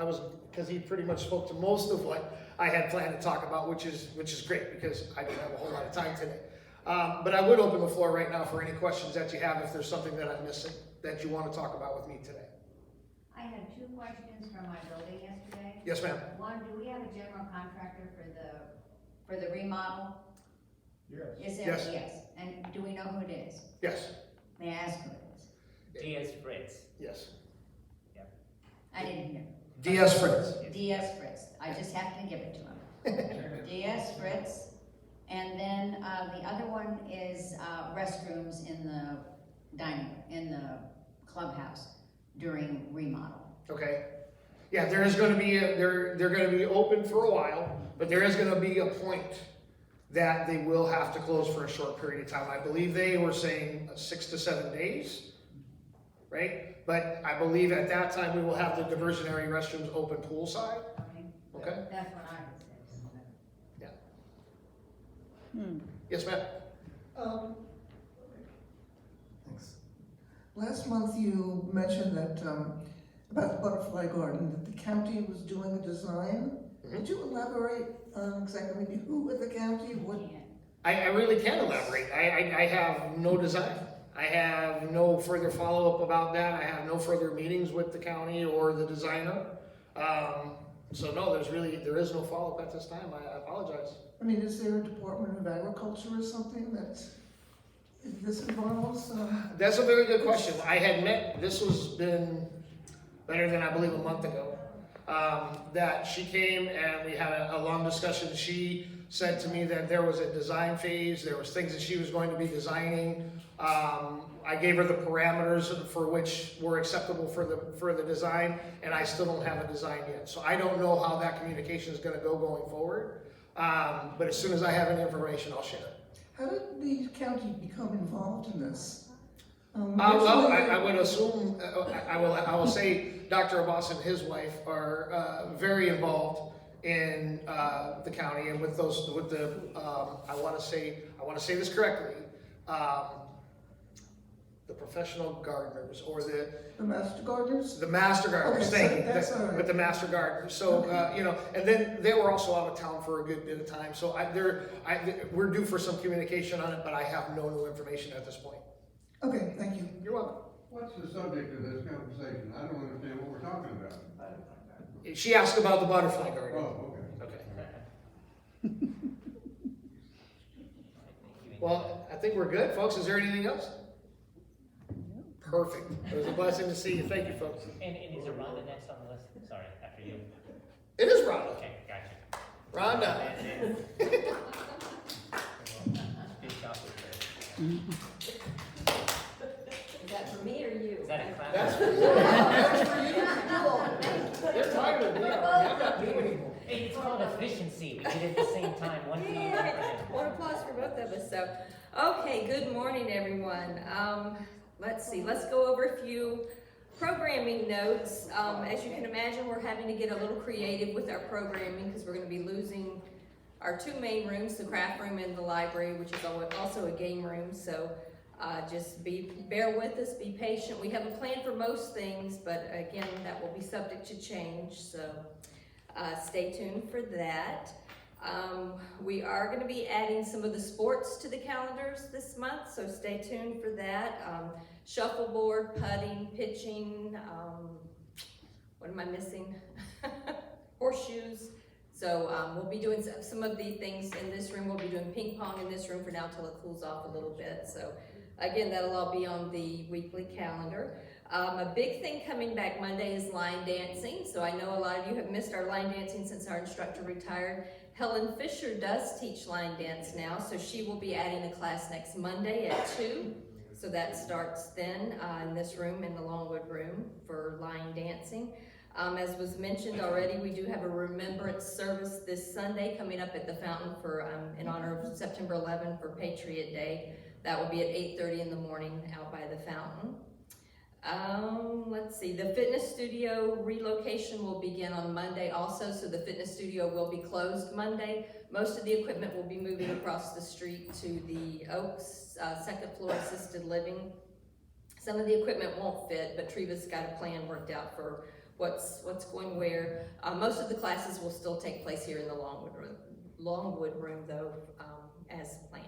because he pretty much spoke to most of what I had planned to talk about, which is great, because I didn't have a whole lot of time today. But I would open the floor right now for any questions that you have, if there's something that I'm missing that you want to talk about with me today. I had 2 questions from my building yesterday. Yes, ma'am. One, do we have a general contractor for the remodel? Yes. Is there? Yes. Yes. And do we know who it is? Yes. May I ask who it is? Diaz Fritz. Yes. I didn't hear. DS Fritz. D.S. Fritz. I just have to give it to him. D.S. Fritz. And then the other one is restrooms in the clubhouse during remodel. Okay. Yeah, there is going to be they're going to be open for a while, but there is going to be a point that they will have to close for a short period of time. I believe they were saying 6 to 7 days, right? But I believe at that time we will have the diversionary restrooms open poolside, okay? That's what I would say. Yes, ma'am? Thanks. Last month you mentioned that, about the butterfly garden, that the county was doing a design. Could you elaborate on exactly maybe who at the county, what? I really can't elaborate. I have no design. I have no further follow-up about that. I have no further meetings with the county or the designer. So no, there is no follow-up at this time. I apologize. I mean, is there a Department of Agriculture or something that this involves? That's a very good question. I had met, this was been better than I believe a month ago, that she came and we had a long discussion. She said to me that there was a design phase, there was things that she was going to be designing. I gave her the parameters for which were acceptable for the design, and I still don't have a design yet. So I don't know how that communication is gonna go going forward. But as soon as I have any information, I'll share it. How did the county become involved in this? Well, I would assume, I will say Dr. Abbas and his wife are very involved in the county and with the I want to say this correctly, the professional gardeners or the master gardeners? The master gardeners, Okay, thank you. that's all right. With the master gardeners. So, and then they were also out of town for a good bit of time. So we're due for some communication on it, but I have no new information at this point. Okay, thank you. You're welcome. What's the subject of this conversation? I don't understand what we're talking about. She asked about the butterfly garden. Oh, okay. Okay. Well, I think we're good, folks. Is there anything else? Perfect. It was a blessing to see you. Thank you, folks. And is it Rhonda next on the list? Sorry, after you. It is Rhonda. Okay, gotcha. Rhonda. Good job with Is that for me or you? Is that a clap? That's for you. That's for you. They're tired of me. I'm not doing anymore. Hey, it's called efficiency. We did it at the same time. One for you, one for him. One applause for both of us. So, okay, good morning, everyone. Let's see, let's go over a few programming notes. As you can imagine, we're having to get a little creative with our programming because we're going to be losing our two main rooms, the craft room and the library, which is also a game room. So just bear with us, be patient. We have a plan for most things, but again, that will be subject to change. So stay tuned for that. We are going to be adding some of the sports to the calendars this month, so stay tuned for that. Shuffleboard, putting, pitching, what am I missing? Horseshoes. So we'll be doing some of the things in this room. We'll be doing ping pong in this room for now till it cools off a little bit. So again, that'll all be on the weekly calendar. A big thing coming back Monday is line dancing. So I know a lot of you have missed our line dancing since our instructor retired. Helen Fisher does teach line dance now, so she will be adding a class next Monday at 2. So that starts then in this room, in the Longwood room, for line dancing. As was mentioned already, we do have a remembrance service this Sunday coming up at the fountain for in honor of September 11 for Patriot Day. That will be at 8:30 in the morning out by the fountain. Let's see, the fitness studio relocation will begin on Monday also, so the fitness studio will be closed Monday. Most of the equipment will be moving across the street to the Oaks second floor assisted living. Some of the equipment won't fit, but Treva's got a plan worked out for what's going where. Most of the classes will still take place here in the Longwood room though, as planned.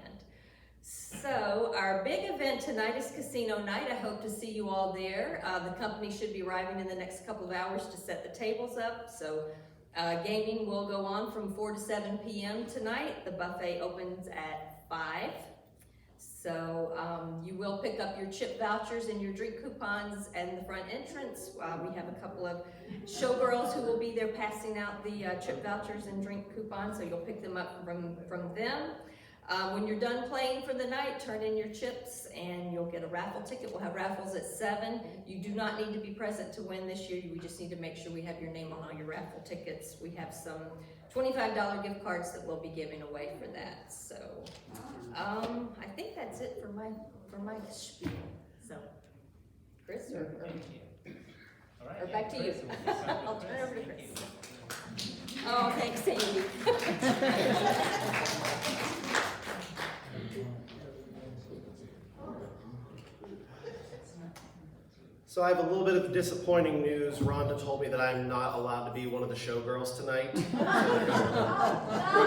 So our big event tonight is casino night. I hope to see you all there. The company should be arriving in the next couple of hours to set the tables up. So gaming will go on from 4 to 7 p.m. tonight. The buffet opens at 5. So you will pick up your chip vouchers and your drink coupons at the front entrance. We have a couple of showgirls who will be there passing out the chip vouchers and drink coupons, so you'll pick them up from them. When you're done playing for the night, turn in your chips and you'll get a raffle ticket. We'll have raffles at 7. You do not need to be present to win this year. We just need to make sure we have your name on all your raffle tickets. We have some $25 gift cards that we'll be giving away for that. So, I think that's it for my spiel. So, Chris, or All right, or back to you. Chris, we'll start with I'll turn it over to Thank Chris. you. Oh, thanks, Sandy. So I have a little bit of disappointing news. Rhonda told me that I'm not allowed to be one of the showgirls tonight. So it broke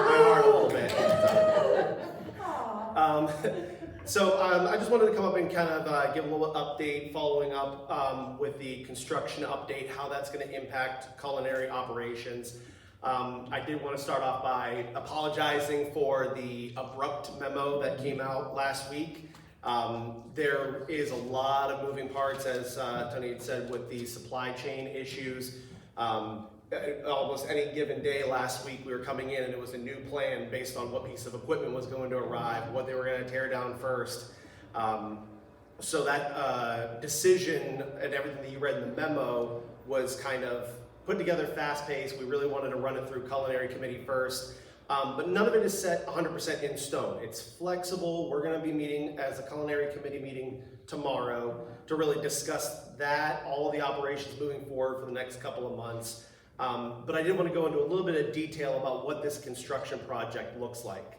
my heart a little bit. I just wanted to come up and kind of give a little update following up with the construction update, how that's going to impact culinary operations. I did want to start off by apologizing for the abrupt memo that came out last week. There is a lot of moving parts, as Tony had said, with the supply chain issues. Almost any given day last week we were coming in and it was a new plan based on what piece of equipment was going to arrive, what they were going to tear down first. So that decision and everything that you read in the memo was kind of put together fast-paced. We really wanted to run it through culinary committee first. But none of it is set 100% in stone. It's flexible. We're going to be meeting as a culinary committee meeting tomorrow to really discuss that, all of the operations moving forward for the next couple of months. But I did want to go into a little bit of detail about what this construction project looks like.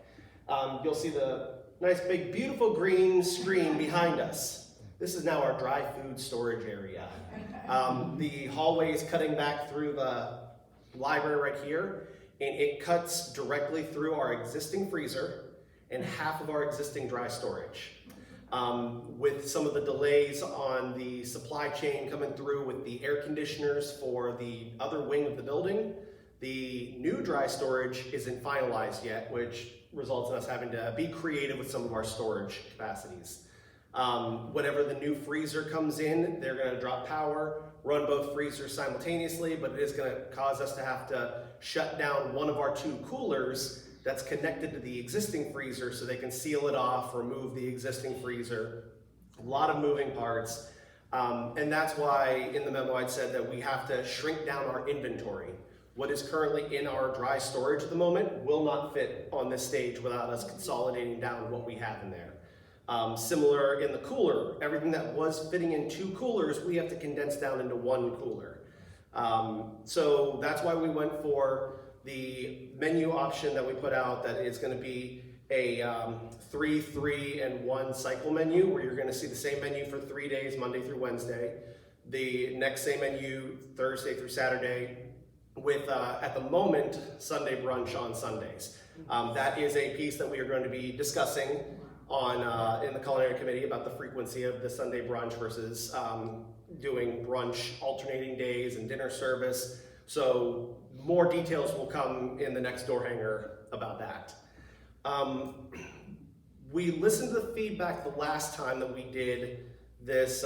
You'll see the nice big beautiful green screen behind us. This is now our dry food storage area. The hallway is cutting back through the library right here. And it cuts directly through our existing freezer and half of our existing dry storage. With some of the delays on the supply chain coming through with the air conditioners for the other wing of the building, the new dry storage isn't finalized yet, which results in us having to be creative with some of our storage capacities. Whenever the new freezer comes in, they're going to drop power, run both freezers simultaneously, but it is going to cause us to have to shut down one of our 2 coolers that's connected to the existing freezer so they can seal it off, remove the existing freezer. A lot of moving parts. And that's why in the memo I said that we have to shrink down our inventory. What is currently in our dry storage at the moment will not fit on this stage without us consolidating down what we have in there. Similar in the cooler, everything that was fitting in 2 coolers, we have to condense down into 1 cooler. So that's why we went for the menu option that we put out, that is going to be a 3, 3, and 1 cycle menu, where you're going to see the same menu for 3 days, Monday through Wednesday. The next same menu, Thursday through Saturday, with, at the moment, Sunday brunch on Sundays. That is a piece that we are going to be discussing on in the culinary committee about the frequency of the Sunday brunch versus doing brunch alternating days and dinner service. So more details will come in the next door hanger about that. We listened to the feedback the last time that we did this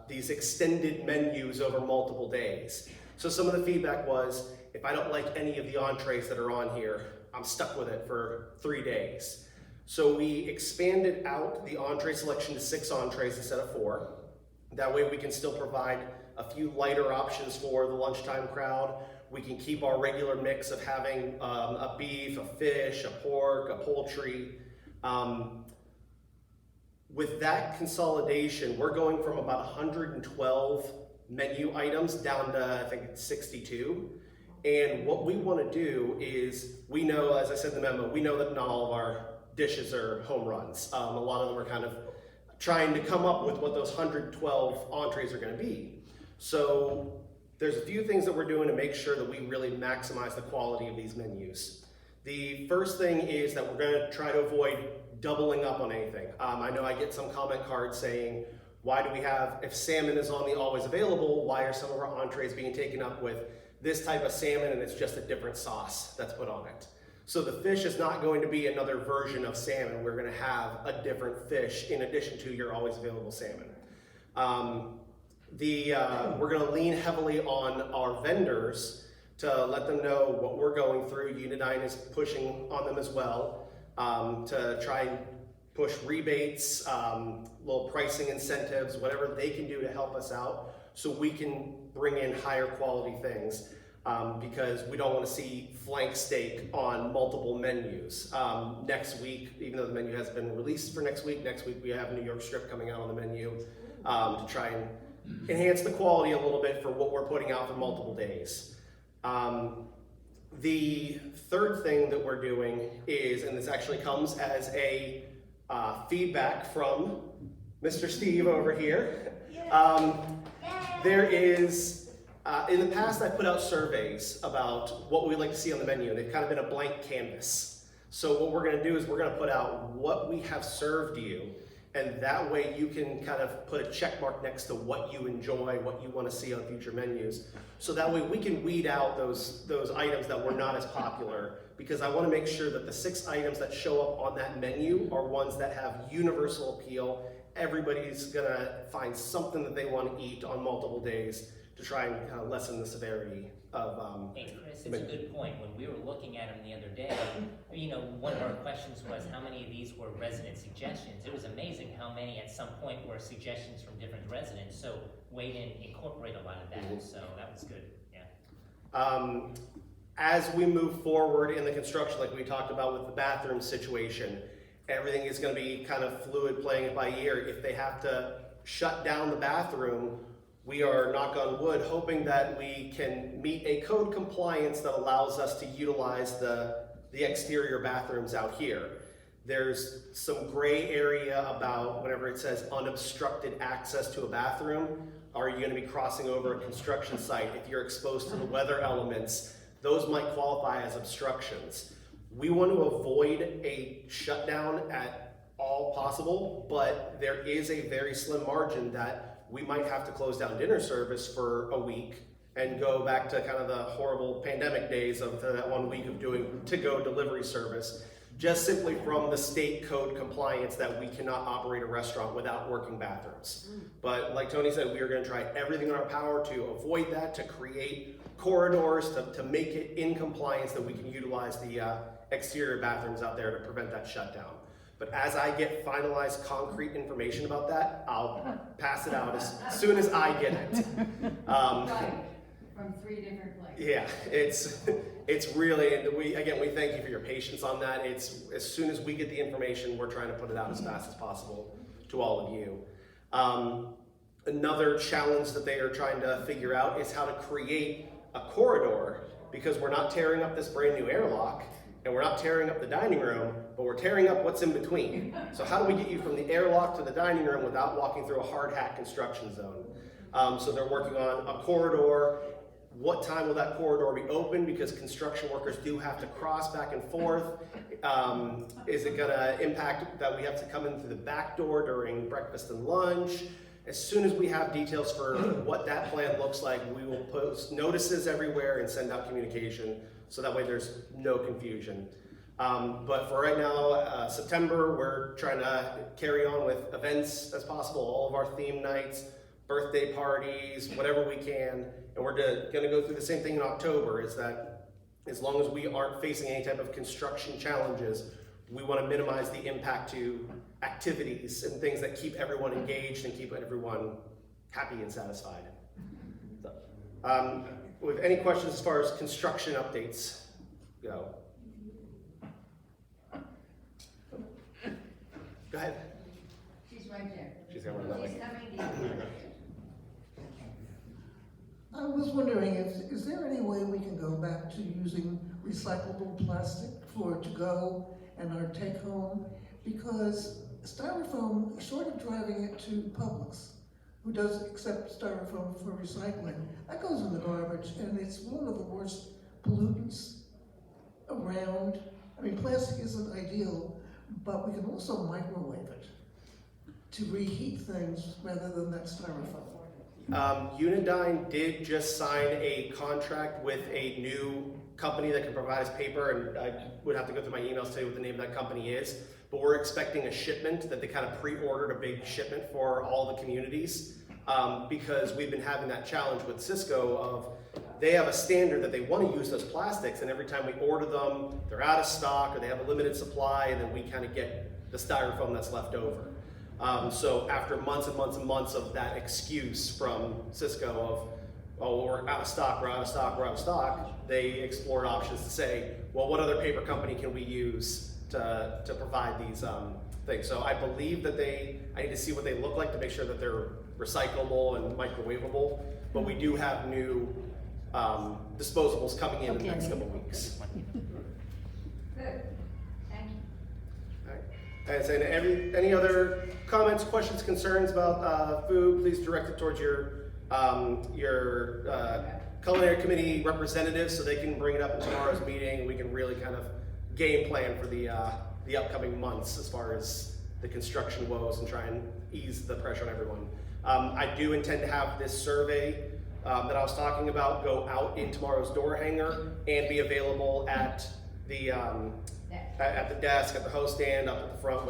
these extended menus over multiple days. So some of the feedback was, if I don't like any of the entrees that are on here, I'm stuck with it for 3 days. So we expanded out the entree selection to 6 entrees instead of 4. That way we can still provide a few lighter options for the lunchtime crowd. We can keep our regular mix of having a beef, a fish, a pork, a poultry. With that consolidation, we're going from about 112 menu items down to, I think it's 62. And what we want to do is, we know, as I said in the memo, we know that not all of our dishes are home runs. A lot of them are kind of trying to come up with what those 112 entrees are going to be. So there's a few things that we're doing to make sure that we really maximize the quality of these menus. The first thing is that we're going to try to avoid doubling up on anything. I know I get some comment cards saying, why do we have, if salmon is on the always available, why are some of our entrees being taken up with this type of salmon and it's just a different sauce that's put on it? So the fish is not going to be another version of salmon. We're going to have a different fish in addition to your always available salmon. We're going to lean heavily on our vendors to let them know what we're going through. Unidyne is pushing on them as well. to try and push rebates, little pricing incentives, whatever they can do to help us out so we can bring in higher quality things. Because we don't want to see flank steak on multiple menus. Next week, even though the menu has been released for next week we have New York strip coming out on the menu to try and enhance the quality a little bit for what we're putting out for multiple days. The third thing that we're doing is, and this actually comes as a feedback from Mr. Steve over here. There is, in the past, I put out surveys about what we'd like to see on the menu, and they've kind of been a blank canvas. So what we're going to do is we're going to put out what we have served you, and that way you can kind of put a check mark next to what you enjoy, what you want to see on future menus. So that way we can weed out those items that were not as popular, because I want to make sure that the 6 items that show up on that menu are ones that have universal appeal. Everybody's going to find something that they want to eat on multiple days to try and kind of lessen the severity of Hey Chris, it's a good point. When we were looking at them the other day, you know, one of our questions was how many of these were resident suggestions. It was amazing how many at some point were suggestions from different residents. So we didn't incorporate a lot of that, so that was good, yeah. As we move forward in the construction, like we talked about with the bathroom situation, everything is going to be kind of fluid, playing it by ear. If they have to shut down the bathroom, we are, knock on wood, hoping that we can meet a code compliance that allows us to utilize the exterior bathrooms out here. There's some gray area about whenever it says unobstructed access to a bathroom. Are you going to be crossing over a construction site? If you're exposed to the weather elements, those might qualify as obstructions. We want to avoid a shutdown at all possible, but there is a very slim margin that we might have to close down dinner service for a week and go back to kind of the horrible pandemic days of that 1 week of doing to-go delivery service, just simply from the state code compliance that we cannot operate a restaurant without working bathrooms. But like Tony said, we are going to try everything in our power to avoid that, to create corridors, to make it in compliance that we can utilize the exterior bathrooms out there to prevent that shutdown. But as I get finalized concrete information about that, I'll pass it out as soon as I get it. From 3 different places. Yeah, it's really, and we thank you for your patience on that. It's as soon as we get the information, we're trying to put it out as fast as possible to all of you. Another challenge that they are trying to figure out is how to create a corridor, because we're not tearing up this brand new airlock, and we're not tearing up the dining room, but we're tearing up what's in between. So how do we get you from the airlock to the dining room without walking through a hard hat construction zone? So they're working on a corridor. What time will that corridor be open? Because construction workers do have to cross back and forth. Is it gonna impact that we have to come in through the back door during breakfast and lunch? As soon as we have details for what that plan looks like, we will post notices everywhere and send out communication so that way there's no confusion. But for right now, September, we're trying to carry on with events as possible, all of our theme nights, birthday parties, whatever we can. And we're gonna go through the same thing in October, is that as long as we aren't facing any type of construction challenges, we wanna minimize the impact to activities and things that keep everyone engaged and keep everyone happy and satisfied. So, with any questions as far as construction updates go? Go ahead. She's right there. She's coming that way. She's coming. I was wondering, is there any way we can go back to using recyclable plastic for to-go and our take-home? Because styrofoam, short of driving it to Publix, who does accept styrofoam for recycling, that goes in the garbage, and it's one of the worst pollutants around. I mean, plastic isn't ideal, but we can also microwave it to reheat things rather than that styrofoam. Unidyne did just sign a contract with a new company that can provide us paper, and I would have to go through my emails to tell you what the name of that company is, but we're expecting a shipment that they kind of pre-ordered a big shipment for all the communities, because we've been having that challenge with Cisco of they have a standard that they want to use those plastics, and every time we order them, they're out of stock or they have a limited supply, and then we kind of get the styrofoam that's left over. So after months and months and months of that excuse from Cisco of, oh, we're out of stock, we're out of stock, we're out of stock, they explored options to say, well, what other paper company can we use to provide these things? So I believe that I need to see what they look like to make sure that they're recyclable and microwavable, but we do have new disposables coming in the next couple weeks. Good, thank you. And so any other comments, questions, concerns about food, please direct it towards your culinary committee representatives so they can bring it up in tomorrow's meeting. We can really kind of game plan for the upcoming months as far as the construction woes and try and ease the pressure on everyone. I do intend to have this survey that I was talking about go out in tomorrow's door hanger and be available at the desk, at the host stand, up at the front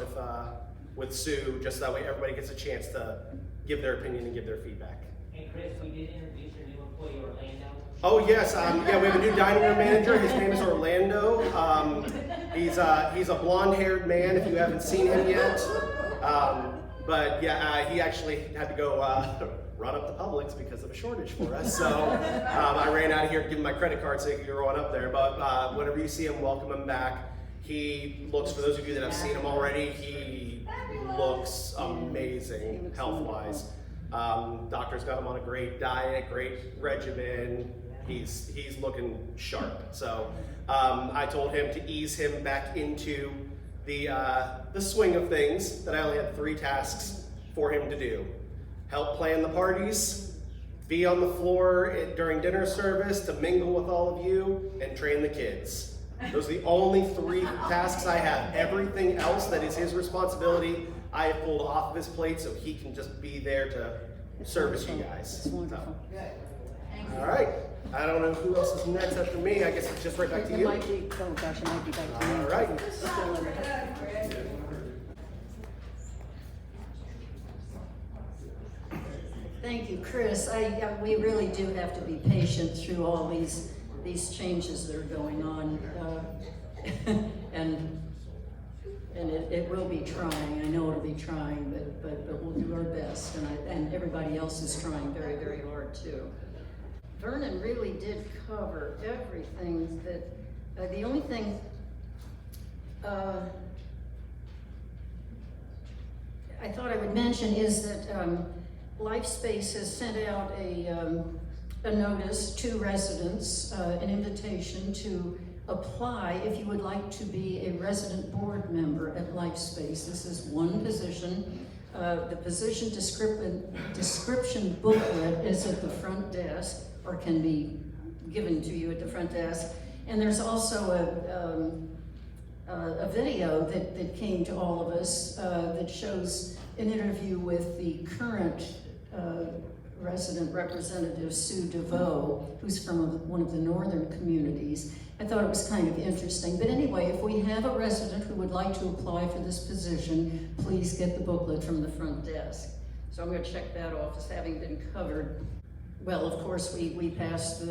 with Sue, just that way everybody gets a chance to give their opinion and give their feedback. And Chris, we did introduce your new employee, Orlando. Oh yes, yeah, we have a new dining room manager. His name is Orlando. He's a blonde-haired man. If you haven't seen him yet, but yeah, he actually had to go run up to Publix because of a shortage for us. So I ran out of here to give him my credit card so he could run up there. But whenever you see him, welcome him back. He looks, for those of you that have seen him already, he looks amazing health-wise. Doctor's got him on a great diet, great regimen. He's looking sharp. So I told him to ease him back into the swing of things, that I only had 3 tasks for him to do. Help plan the parties, be on the floor during dinner service to mingle with all of you, and train the kids. Those are the only 3 tasks I have. Everything else that is his responsibility, I have pulled off of his plate so he can just be there to service you guys. It's wonderful. All right. I don't know who else is next after me. I guess it's just right back to It you. might be, oh gosh, it might be back to me. All right. Thank you, Chris. We really do have to be patient through all these changes that are going on. And it will be trying. I know it'll be trying, but we'll do our best. And everybody else is trying very, very hard too. Vernon really did cover everything that, the only thing, I thought I would mention is that LifeSpace has sent out a notice to residents, an invitation to apply if you would like to be a resident board member at LifeSpace. This is one position. The position description booklet is at the front desk, or can be given to you at the front desk. And there's also a video that came to all of us that shows an interview with the current resident representative, Sue DeVoe, who's from one of the northern communities. I thought it was kind of interesting. But anyway, if we have a resident who would like to apply for this position, please get the booklet from the front desk. So I'm going to check that off as having been covered. Well, of course, we passed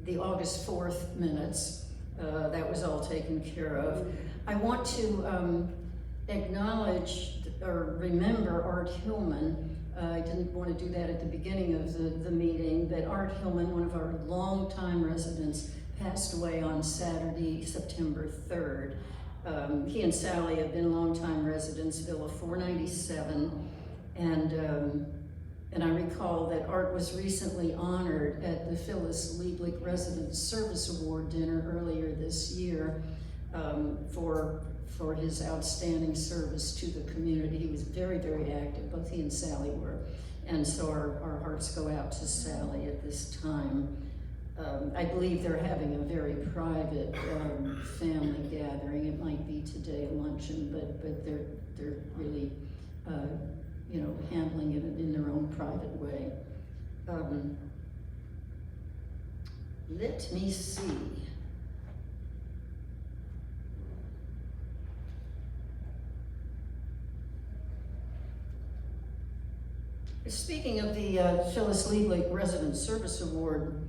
the August 4th minutes. That was all taken care of. I want to acknowledge or remember Art Hillman. I didn't want to do that at the beginning of the meeting, but Art Hillman, one of our longtime residents, passed away on Saturday, September 3rd. He and Sally have been longtime residents, Villa 497, and I recall that Art was recently honored at the Phyllis Lieblich Resident Service Award dinner earlier this year for his outstanding service to the community. He was very, very active, both he and Sally were. And so our hearts go out to Sally at this time. I believe they're having a very private family gathering. It might be today, a luncheon, but they're really, handling it in their own private way. Let me see. Speaking of the Phyllis Lieblich Resident Service Award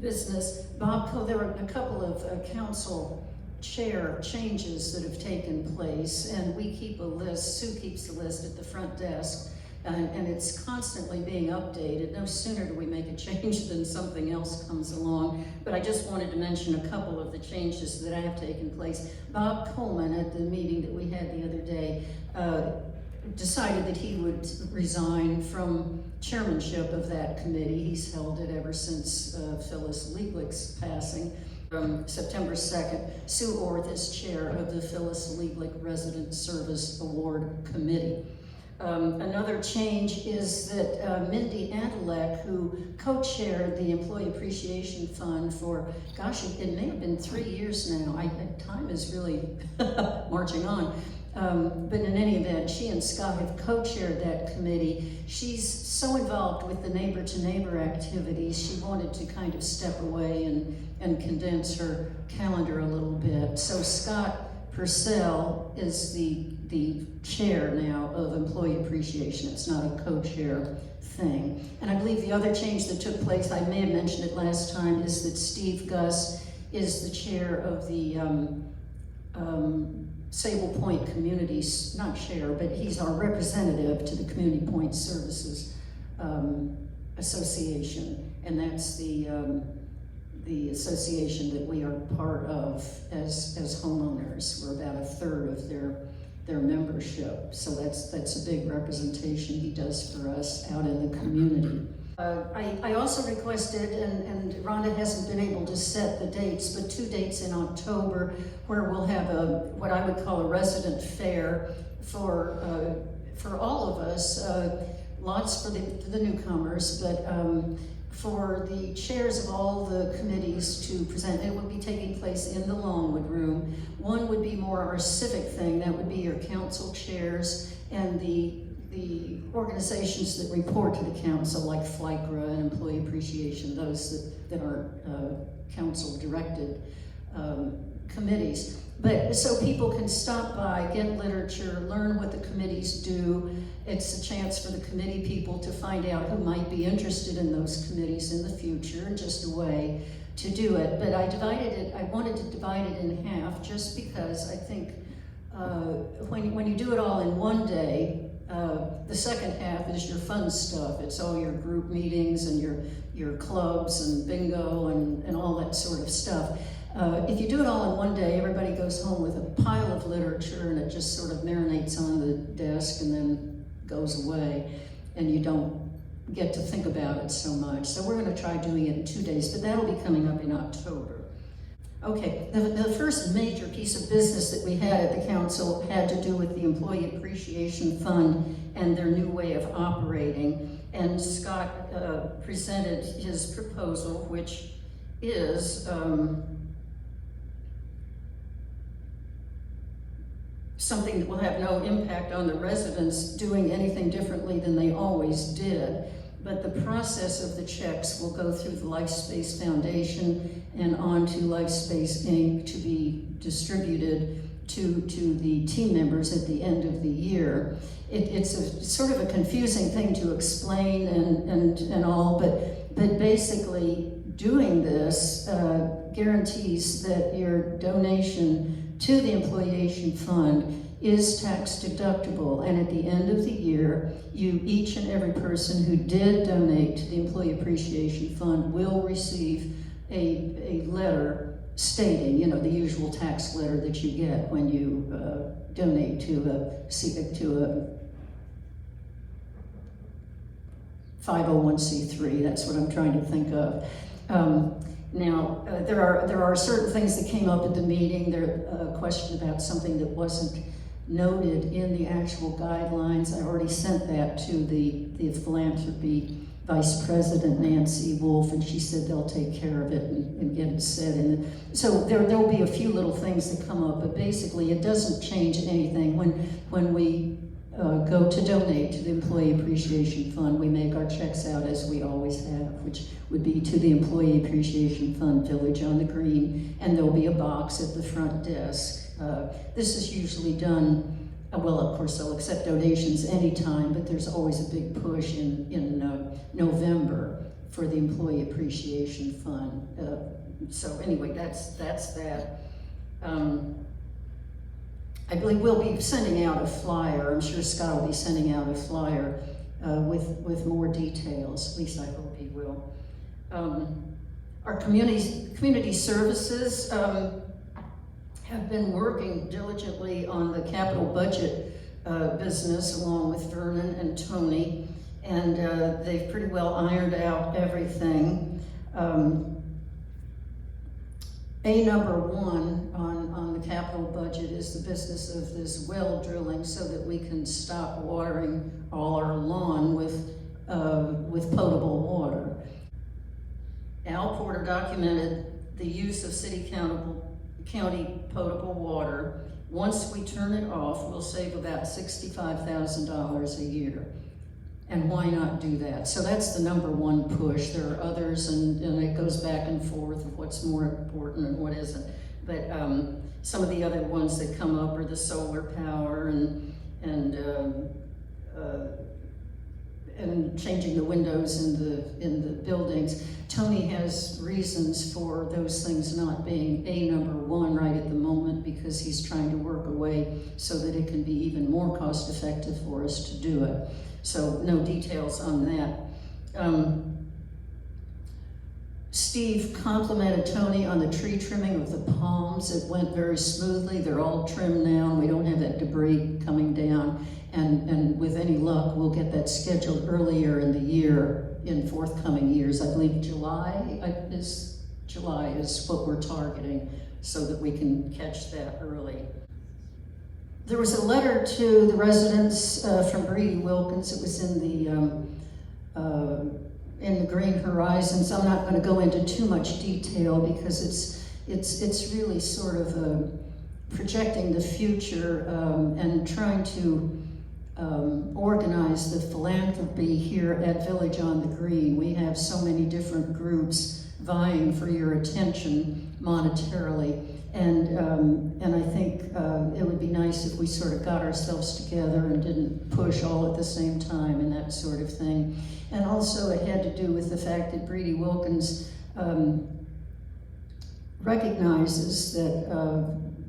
business, Bob, there were a couple of council chair changes that have taken place, and we keep a list, Sue keeps the list at the front desk, and it's constantly being updated. No sooner do we make a change than something else comes along, but I just wanted to mention a couple of the changes that have taken place. Bob Coleman, at the meeting that we had the other day, decided that he would resign from chairmanship of that committee. He's held it ever since Phyllis Lieblich's passing. September 2nd, Sue Orth is chair of the Phyllis Lieblich Resident Service Award Committee. Another change is that Mindy Andelek, who co-chaired the Employee Appreciation Fund for, gosh, it may have been 3 years now. Time is really marching on. But in any event, she and Scott have co-chaired that committee. She's so involved with the neighbor-to-neighbor activities, she wanted to kind of step away and condense her calendar a little bit. So Scott Purcell is the chair now of Employee Appreciation. It's not a co-chair thing. And I believe the other change that took place, I may have mentioned it last time, is that Steve Gus is the chair of the Sable Point Communities, not chair, but he's our representative to the Community Point Services Association, and that's the association that we are part of as homeowners. We're about a third of their membership, so that's a big representation he does for us out in the community. I also requested, and Rhonda hasn't been able to set the dates, but 2 dates in October where we'll have what I would call a resident fair for all of us, lots for the newcomers, but for the chairs of all the committees to present. It would be taking place in the Longwood Room. One would be more our civic thing, that would be your council chairs and the organizations that report to the council, like FLICRA and Employee Appreciation, those that are council-directed committees. But so people can stop by, get literature, learn what the committees do. It's a chance for the committee people to find out who might be interested in those committees in the future, just a way to do it. But I wanted to divide it in half just because I think when you do it all in one day, the second half is your fun stuff. It's all your group meetings and your clubs and bingo and all that sort of stuff. If you do it all in one day, everybody goes home with a pile of literature and it just sort of marinates on the desk and then goes away, and you don't get to think about it so much. So we're going to try doing it in 2 days, but that'll be coming up in October. Okay, the first major piece of business that we had at the council had to do with the Employee Appreciation Fund and their new way of operating. And Scott presented his proposal, which is something that will have no impact on the residents doing anything differently than they always did. But the process of the checks will go through the LifeSpace Foundation and on to LifeSpace Inc. to be distributed to the team members at the end of the year. It's sort of a confusing thing to explain and all, but basically doing this guarantees that your donation to the Employee Fund is tax deductible, and at the end of the year, each and every person who did donate to the Employee Appreciation Fund will receive a letter stating, the usual tax letter that you get when you donate to a 501c3. That's what I'm trying to think of. Now, there are certain things that came up at the meeting. There a question about something that wasn't noted in the actual guidelines. I already sent that to the philanthropy vice president, Nancy Wolf, and she said they'll take care of it and get it set in. So there'll be a few little things that come up, but basically it doesn't change anything. When we go to donate to the Employee Appreciation Fund, we make our checks out as we always have, which would be to the Employee Appreciation Fund, Village on the Green, and there'll be a box at the front desk. This is usually done well, of course, they'll accept donations anytime, but there's always a big push in November for the Employee Appreciation Fund. So anyway, that's that. I believe we'll be sending out a flyer. I'm sure Scott will be sending out a flyer with more details. At least I hope he will. Our community services have been working diligently on the capital budget business along with Vernon and Tony, and they've pretty well ironed out everything. Number one on the capital budget is the business of this well drilling so that we can stop watering all our lawn with potable water. Al Porter documented the use of county potable water. Once we turn it off, we'll save about $65,000 a year. And why not do that? So that's the number one push. There are others, and it goes back and forth of what's more important and what isn't. But some of the other ones that come up are the solar power and changing the windows in the buildings. Tony has reasons for those things not being number one right at the moment because he's trying to work a way so that it can be even more cost effective for us to do it. So no details on that. Steve complimented Tony on the tree trimming of the palms. It went very smoothly. They're all trimmed now, and we don't have that debris coming down. And with any luck, we'll get that scheduled earlier in the year, in forthcoming years. I believe July is what we're targeting so that we can catch that early. There was a letter to the residents from Brady Wilkins. It was in the Green Horizons. I'm not going to go into too much detail because it's really sort of projecting the future and trying to organize the philanthropy here at Village on the Green. We have so many different groups vying for your attention monetarily. And I think it would be nice if we sort of got ourselves together and didn't push all at the same time and that sort of thing. And also it had to do with the fact that Brady Wilkins recognizes that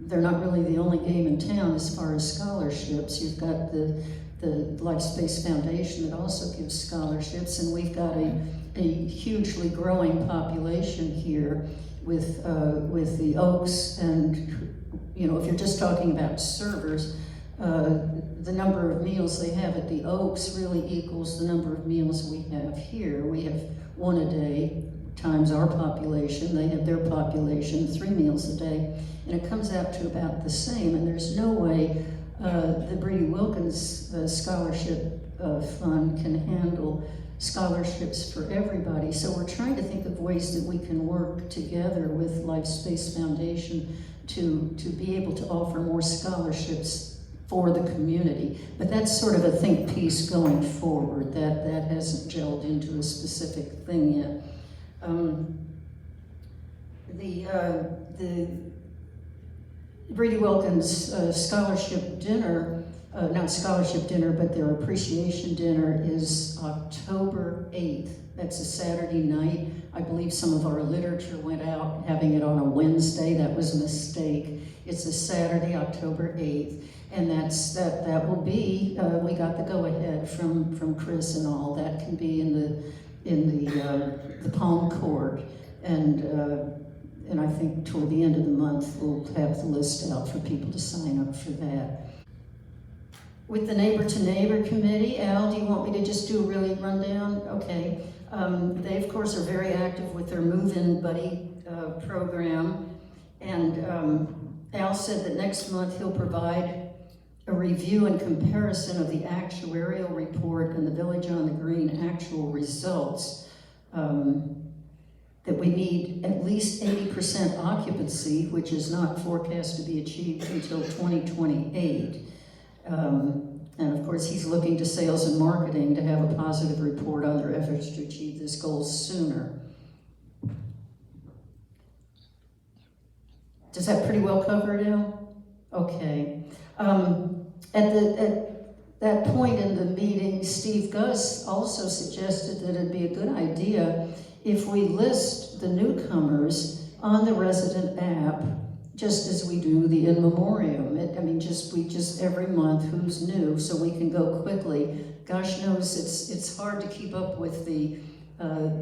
they're not really the only game in town as far as scholarships. You've got the Life Space Foundation that also gives scholarships, and we've got a hugely growing population here with the Oaks, and if you're just talking about servers, the number of meals they have at the Oaks really equals the number of meals we have here. We have one a day times our population. They have their population, 3 meals a day, and it comes out to about the same. And there's no way the Brady Wilkins Scholarship Fund can handle scholarships for everybody. So we're trying to think of ways that we can work together with Life Space Foundation to be able to offer more scholarships for the community. But that's sort of a think piece going forward. That hasn't gelled into a specific thing yet. The Brady Wilkins scholarship dinner, not scholarship dinner, but their appreciation dinner is October 8th. That's a Saturday night. I believe some of our literature went out having it on a Wednesday. That was a mistake. It's a Saturday, October 8th. And that will be, we got the go-ahead from Chris and all. That can be in the Palm Court. And I think toward the end of the month, we'll have the list out for people to sign up for that. With the Neighbor to Neighbor Committee, Al, do you want me to just do a really rundown? Okay. They, of course, are very active with their Move-In Buddy program. And Al said that next month he'll provide a review and comparison of the actuarial report and the Village on the Green actual results. That we need at least 80% occupancy, which is not forecast to be achieved until 2028. And of course, he's looking to sales and marketing to have a positive report on their efforts to achieve this goal sooner. Does that pretty well cover it, Al? Okay. At that point in the meeting, Steve Gus also suggested that it'd be a good idea if we list the newcomers on the resident app, just as we do the in memoriam. We just every month who's new, so we can go quickly. Gosh knows it's hard to keep up with the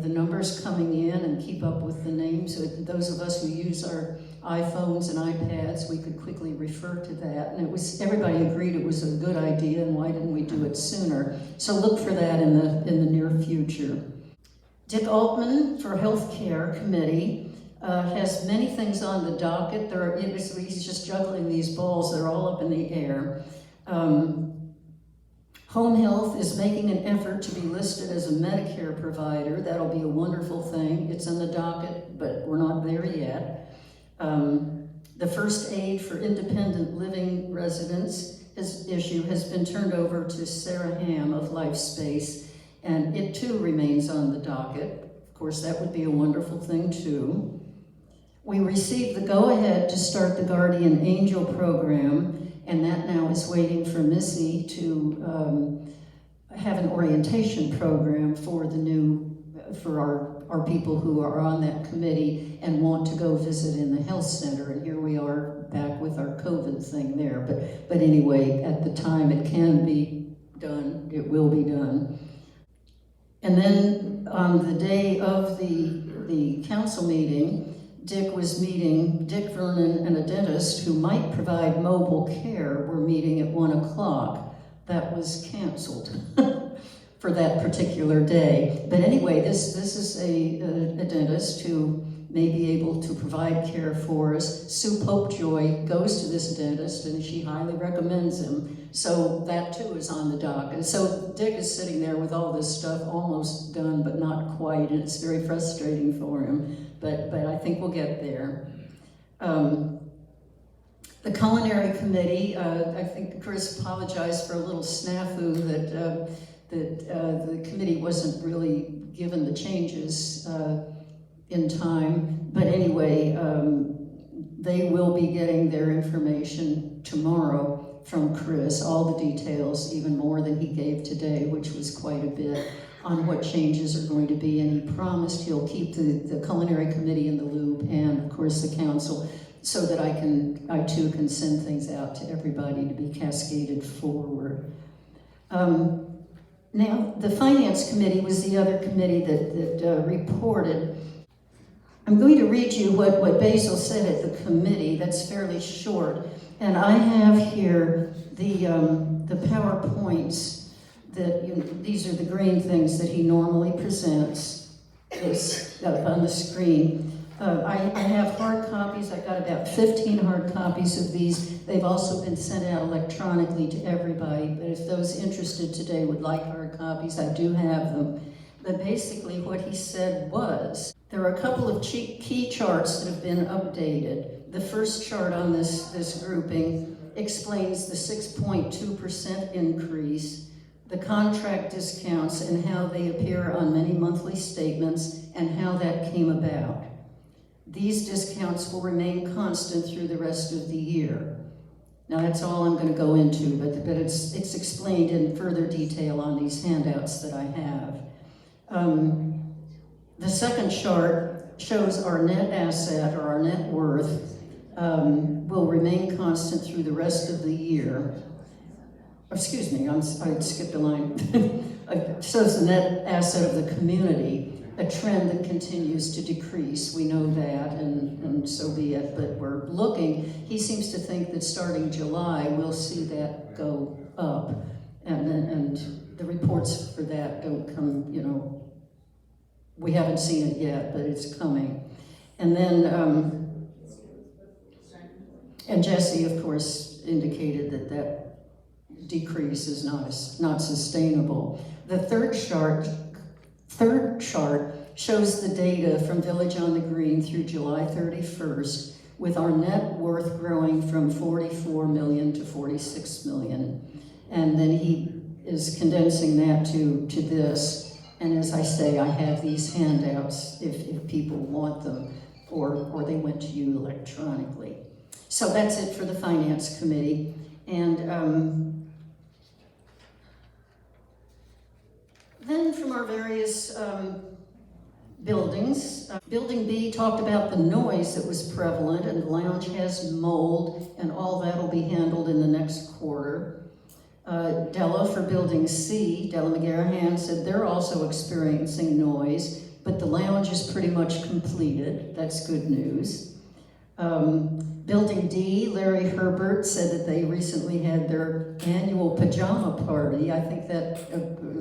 numbers coming in and keep up with the names. Those of us who use our iPhones and iPads, we could quickly refer to that. And everybody agreed it was a good idea, and why didn't we do it sooner? So look for that in the near future. Dick Altman for Healthcare Committee has many things on the docket. He's just juggling these balls. They're all up in the air. Home Health is making an effort to be listed as a Medicare provider. That'll be a wonderful thing. It's in the docket, but we're not there yet. The first aid for independent living residents issue has been turned over to Sarah Ham of LifeSpace, and it too remains on the docket. Of course, that would be a wonderful thing too. We received the go-ahead to start the Guardian Angel program, and that now is waiting for Missy to have an orientation program for our people who are on that committee and want to go visit in the health center. And here we are back with our COVID thing there. But anyway, at the time it can be done, it will be done. And then on the day of the council meeting, Dick Vernon and a dentist who might provide mobile care were meeting at 1 o'clock. That was canceled for that particular day. But anyway, this is a dentist who may be able to provide care for us. Sue Popejoy goes to this dentist and she highly recommends him. So that too is on the docket. So Dick is sitting there with all this stuff almost done, but not quite, and it's very frustrating for him. But I think we'll get there. The Culinary Committee, I think Chris apologized for a little snafu that the committee wasn't really given the changes in time. But anyway, they will be getting their information tomorrow from Chris, all the details, even more than he gave today, which was quite a bit, on what changes are going to be. And he promised he'll keep the Culinary Committee in the loop, and of course the council, so that I too can send things out to everybody to be cascaded forward. Now, the Finance Committee was the other committee that reported. I'm going to read you what Basil said at the committee. That's fairly short. And I have here the PowerPoints that, these are the green things that he normally presents. This up on the screen. I have hard copies. I've got about 15 hard copies of these. They've also been sent out electronically to everybody, but if those interested today would like hard copies, I do have them. But basically what he said was, there are a couple of key charts that have been updated. The first chart on this grouping explains the 6.2% increase, the contract discounts and how they appear on many monthly statements and how that came about. These discounts will remain constant through the rest of the year. Now that's all I'm going to go into, but it's explained in further detail on these handouts that I have. The second chart shows our net asset, or our net worth, will remain constant through the rest of the year. Excuse me, I skipped a line. It shows the net asset of the community, a trend that continues to decrease. We know that, and so be it, but we're looking. He seems to think that starting July, we'll see that go up, and the reports for that don't come, we haven't seen it yet, but it's coming. And then, and Jesse, of course, indicated that decrease is not sustainable. The third chart shows the data from Village on the Green through July 31st, with our net worth growing from 44 million to 46 million. And then he is condensing that to this. And as I say, I have these handouts if people want them, or they went to you electronically. So that's it for the Finance Committee. And then from our various buildings, Building B talked about the noise that was prevalent, and the lounge has mold, and all that will be handled in the next quarter. Della for Building C, Della McGarrahan, said they're also experiencing noise, but the lounge is pretty much completed. That's good news. Building D, Larry Herbert said that they recently had their annual pajama party. I think that,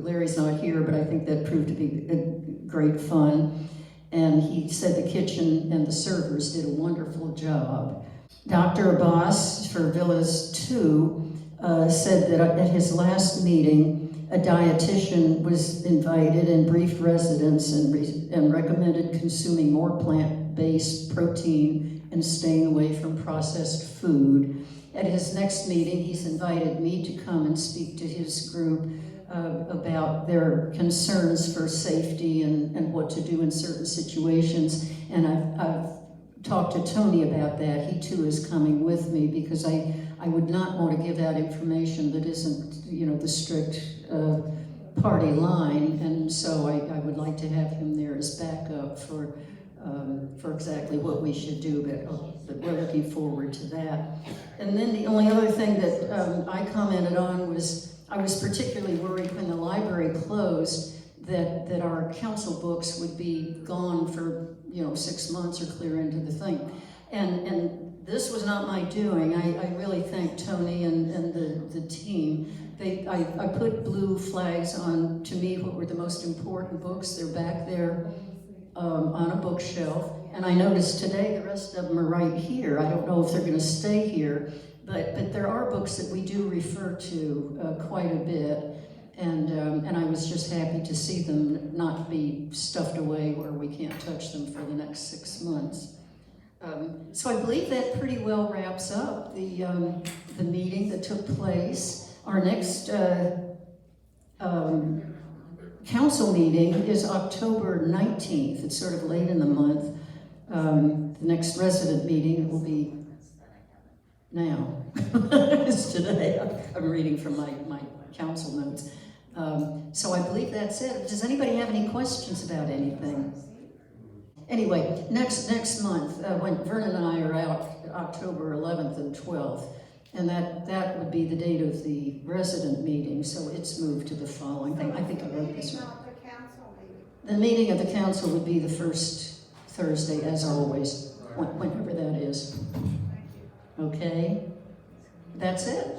Larry's not here, but I think that proved to be great fun. And he said the kitchen and the servers did a wonderful job. Dr. Abbas for Villas 2 said that at his last meeting, a dietitian was invited and briefed residents and recommended consuming more plant-based protein and staying away from processed food. At his next meeting, he's invited me to come and speak to his group about their concerns for safety and what to do in certain situations. And I've talked to Tony about that. He too is coming with me because I would not want to give out information that isn't, the strict party line. And so I would like to have him there as backup for exactly what we should do, but we're looking forward to that. And then the only other thing that I commented on was I was particularly worried when the library closed that our council books would be gone for 6 months or clear into the thing. And this was not my doing. I really thank Tony and the team. I put blue flags on, to me, what were the most important books. They're back there on a bookshelf. And I noticed today the rest of them are right here. I don't know if they're going to stay here, but there are books that we do refer to quite a bit. And I was just happy to see them not be stuffed away where we can't touch them for the next 6 months. So I believe that pretty well wraps up the meeting that took place. Our next council meeting is October 19th. It's sort of late in the month. The next resident meeting will be now. It's today. I'm reading from my council notes. So I believe that's it. Does anybody have any questions about anything? Anyway, next month, when Vernon and I are out, October 11th and 12th, and that would be the date of the resident meeting, so it's moved to the following thing. I think I wrote this right. The meeting of the council would be the first Thursday, as always, whenever that is. Okay? That's it.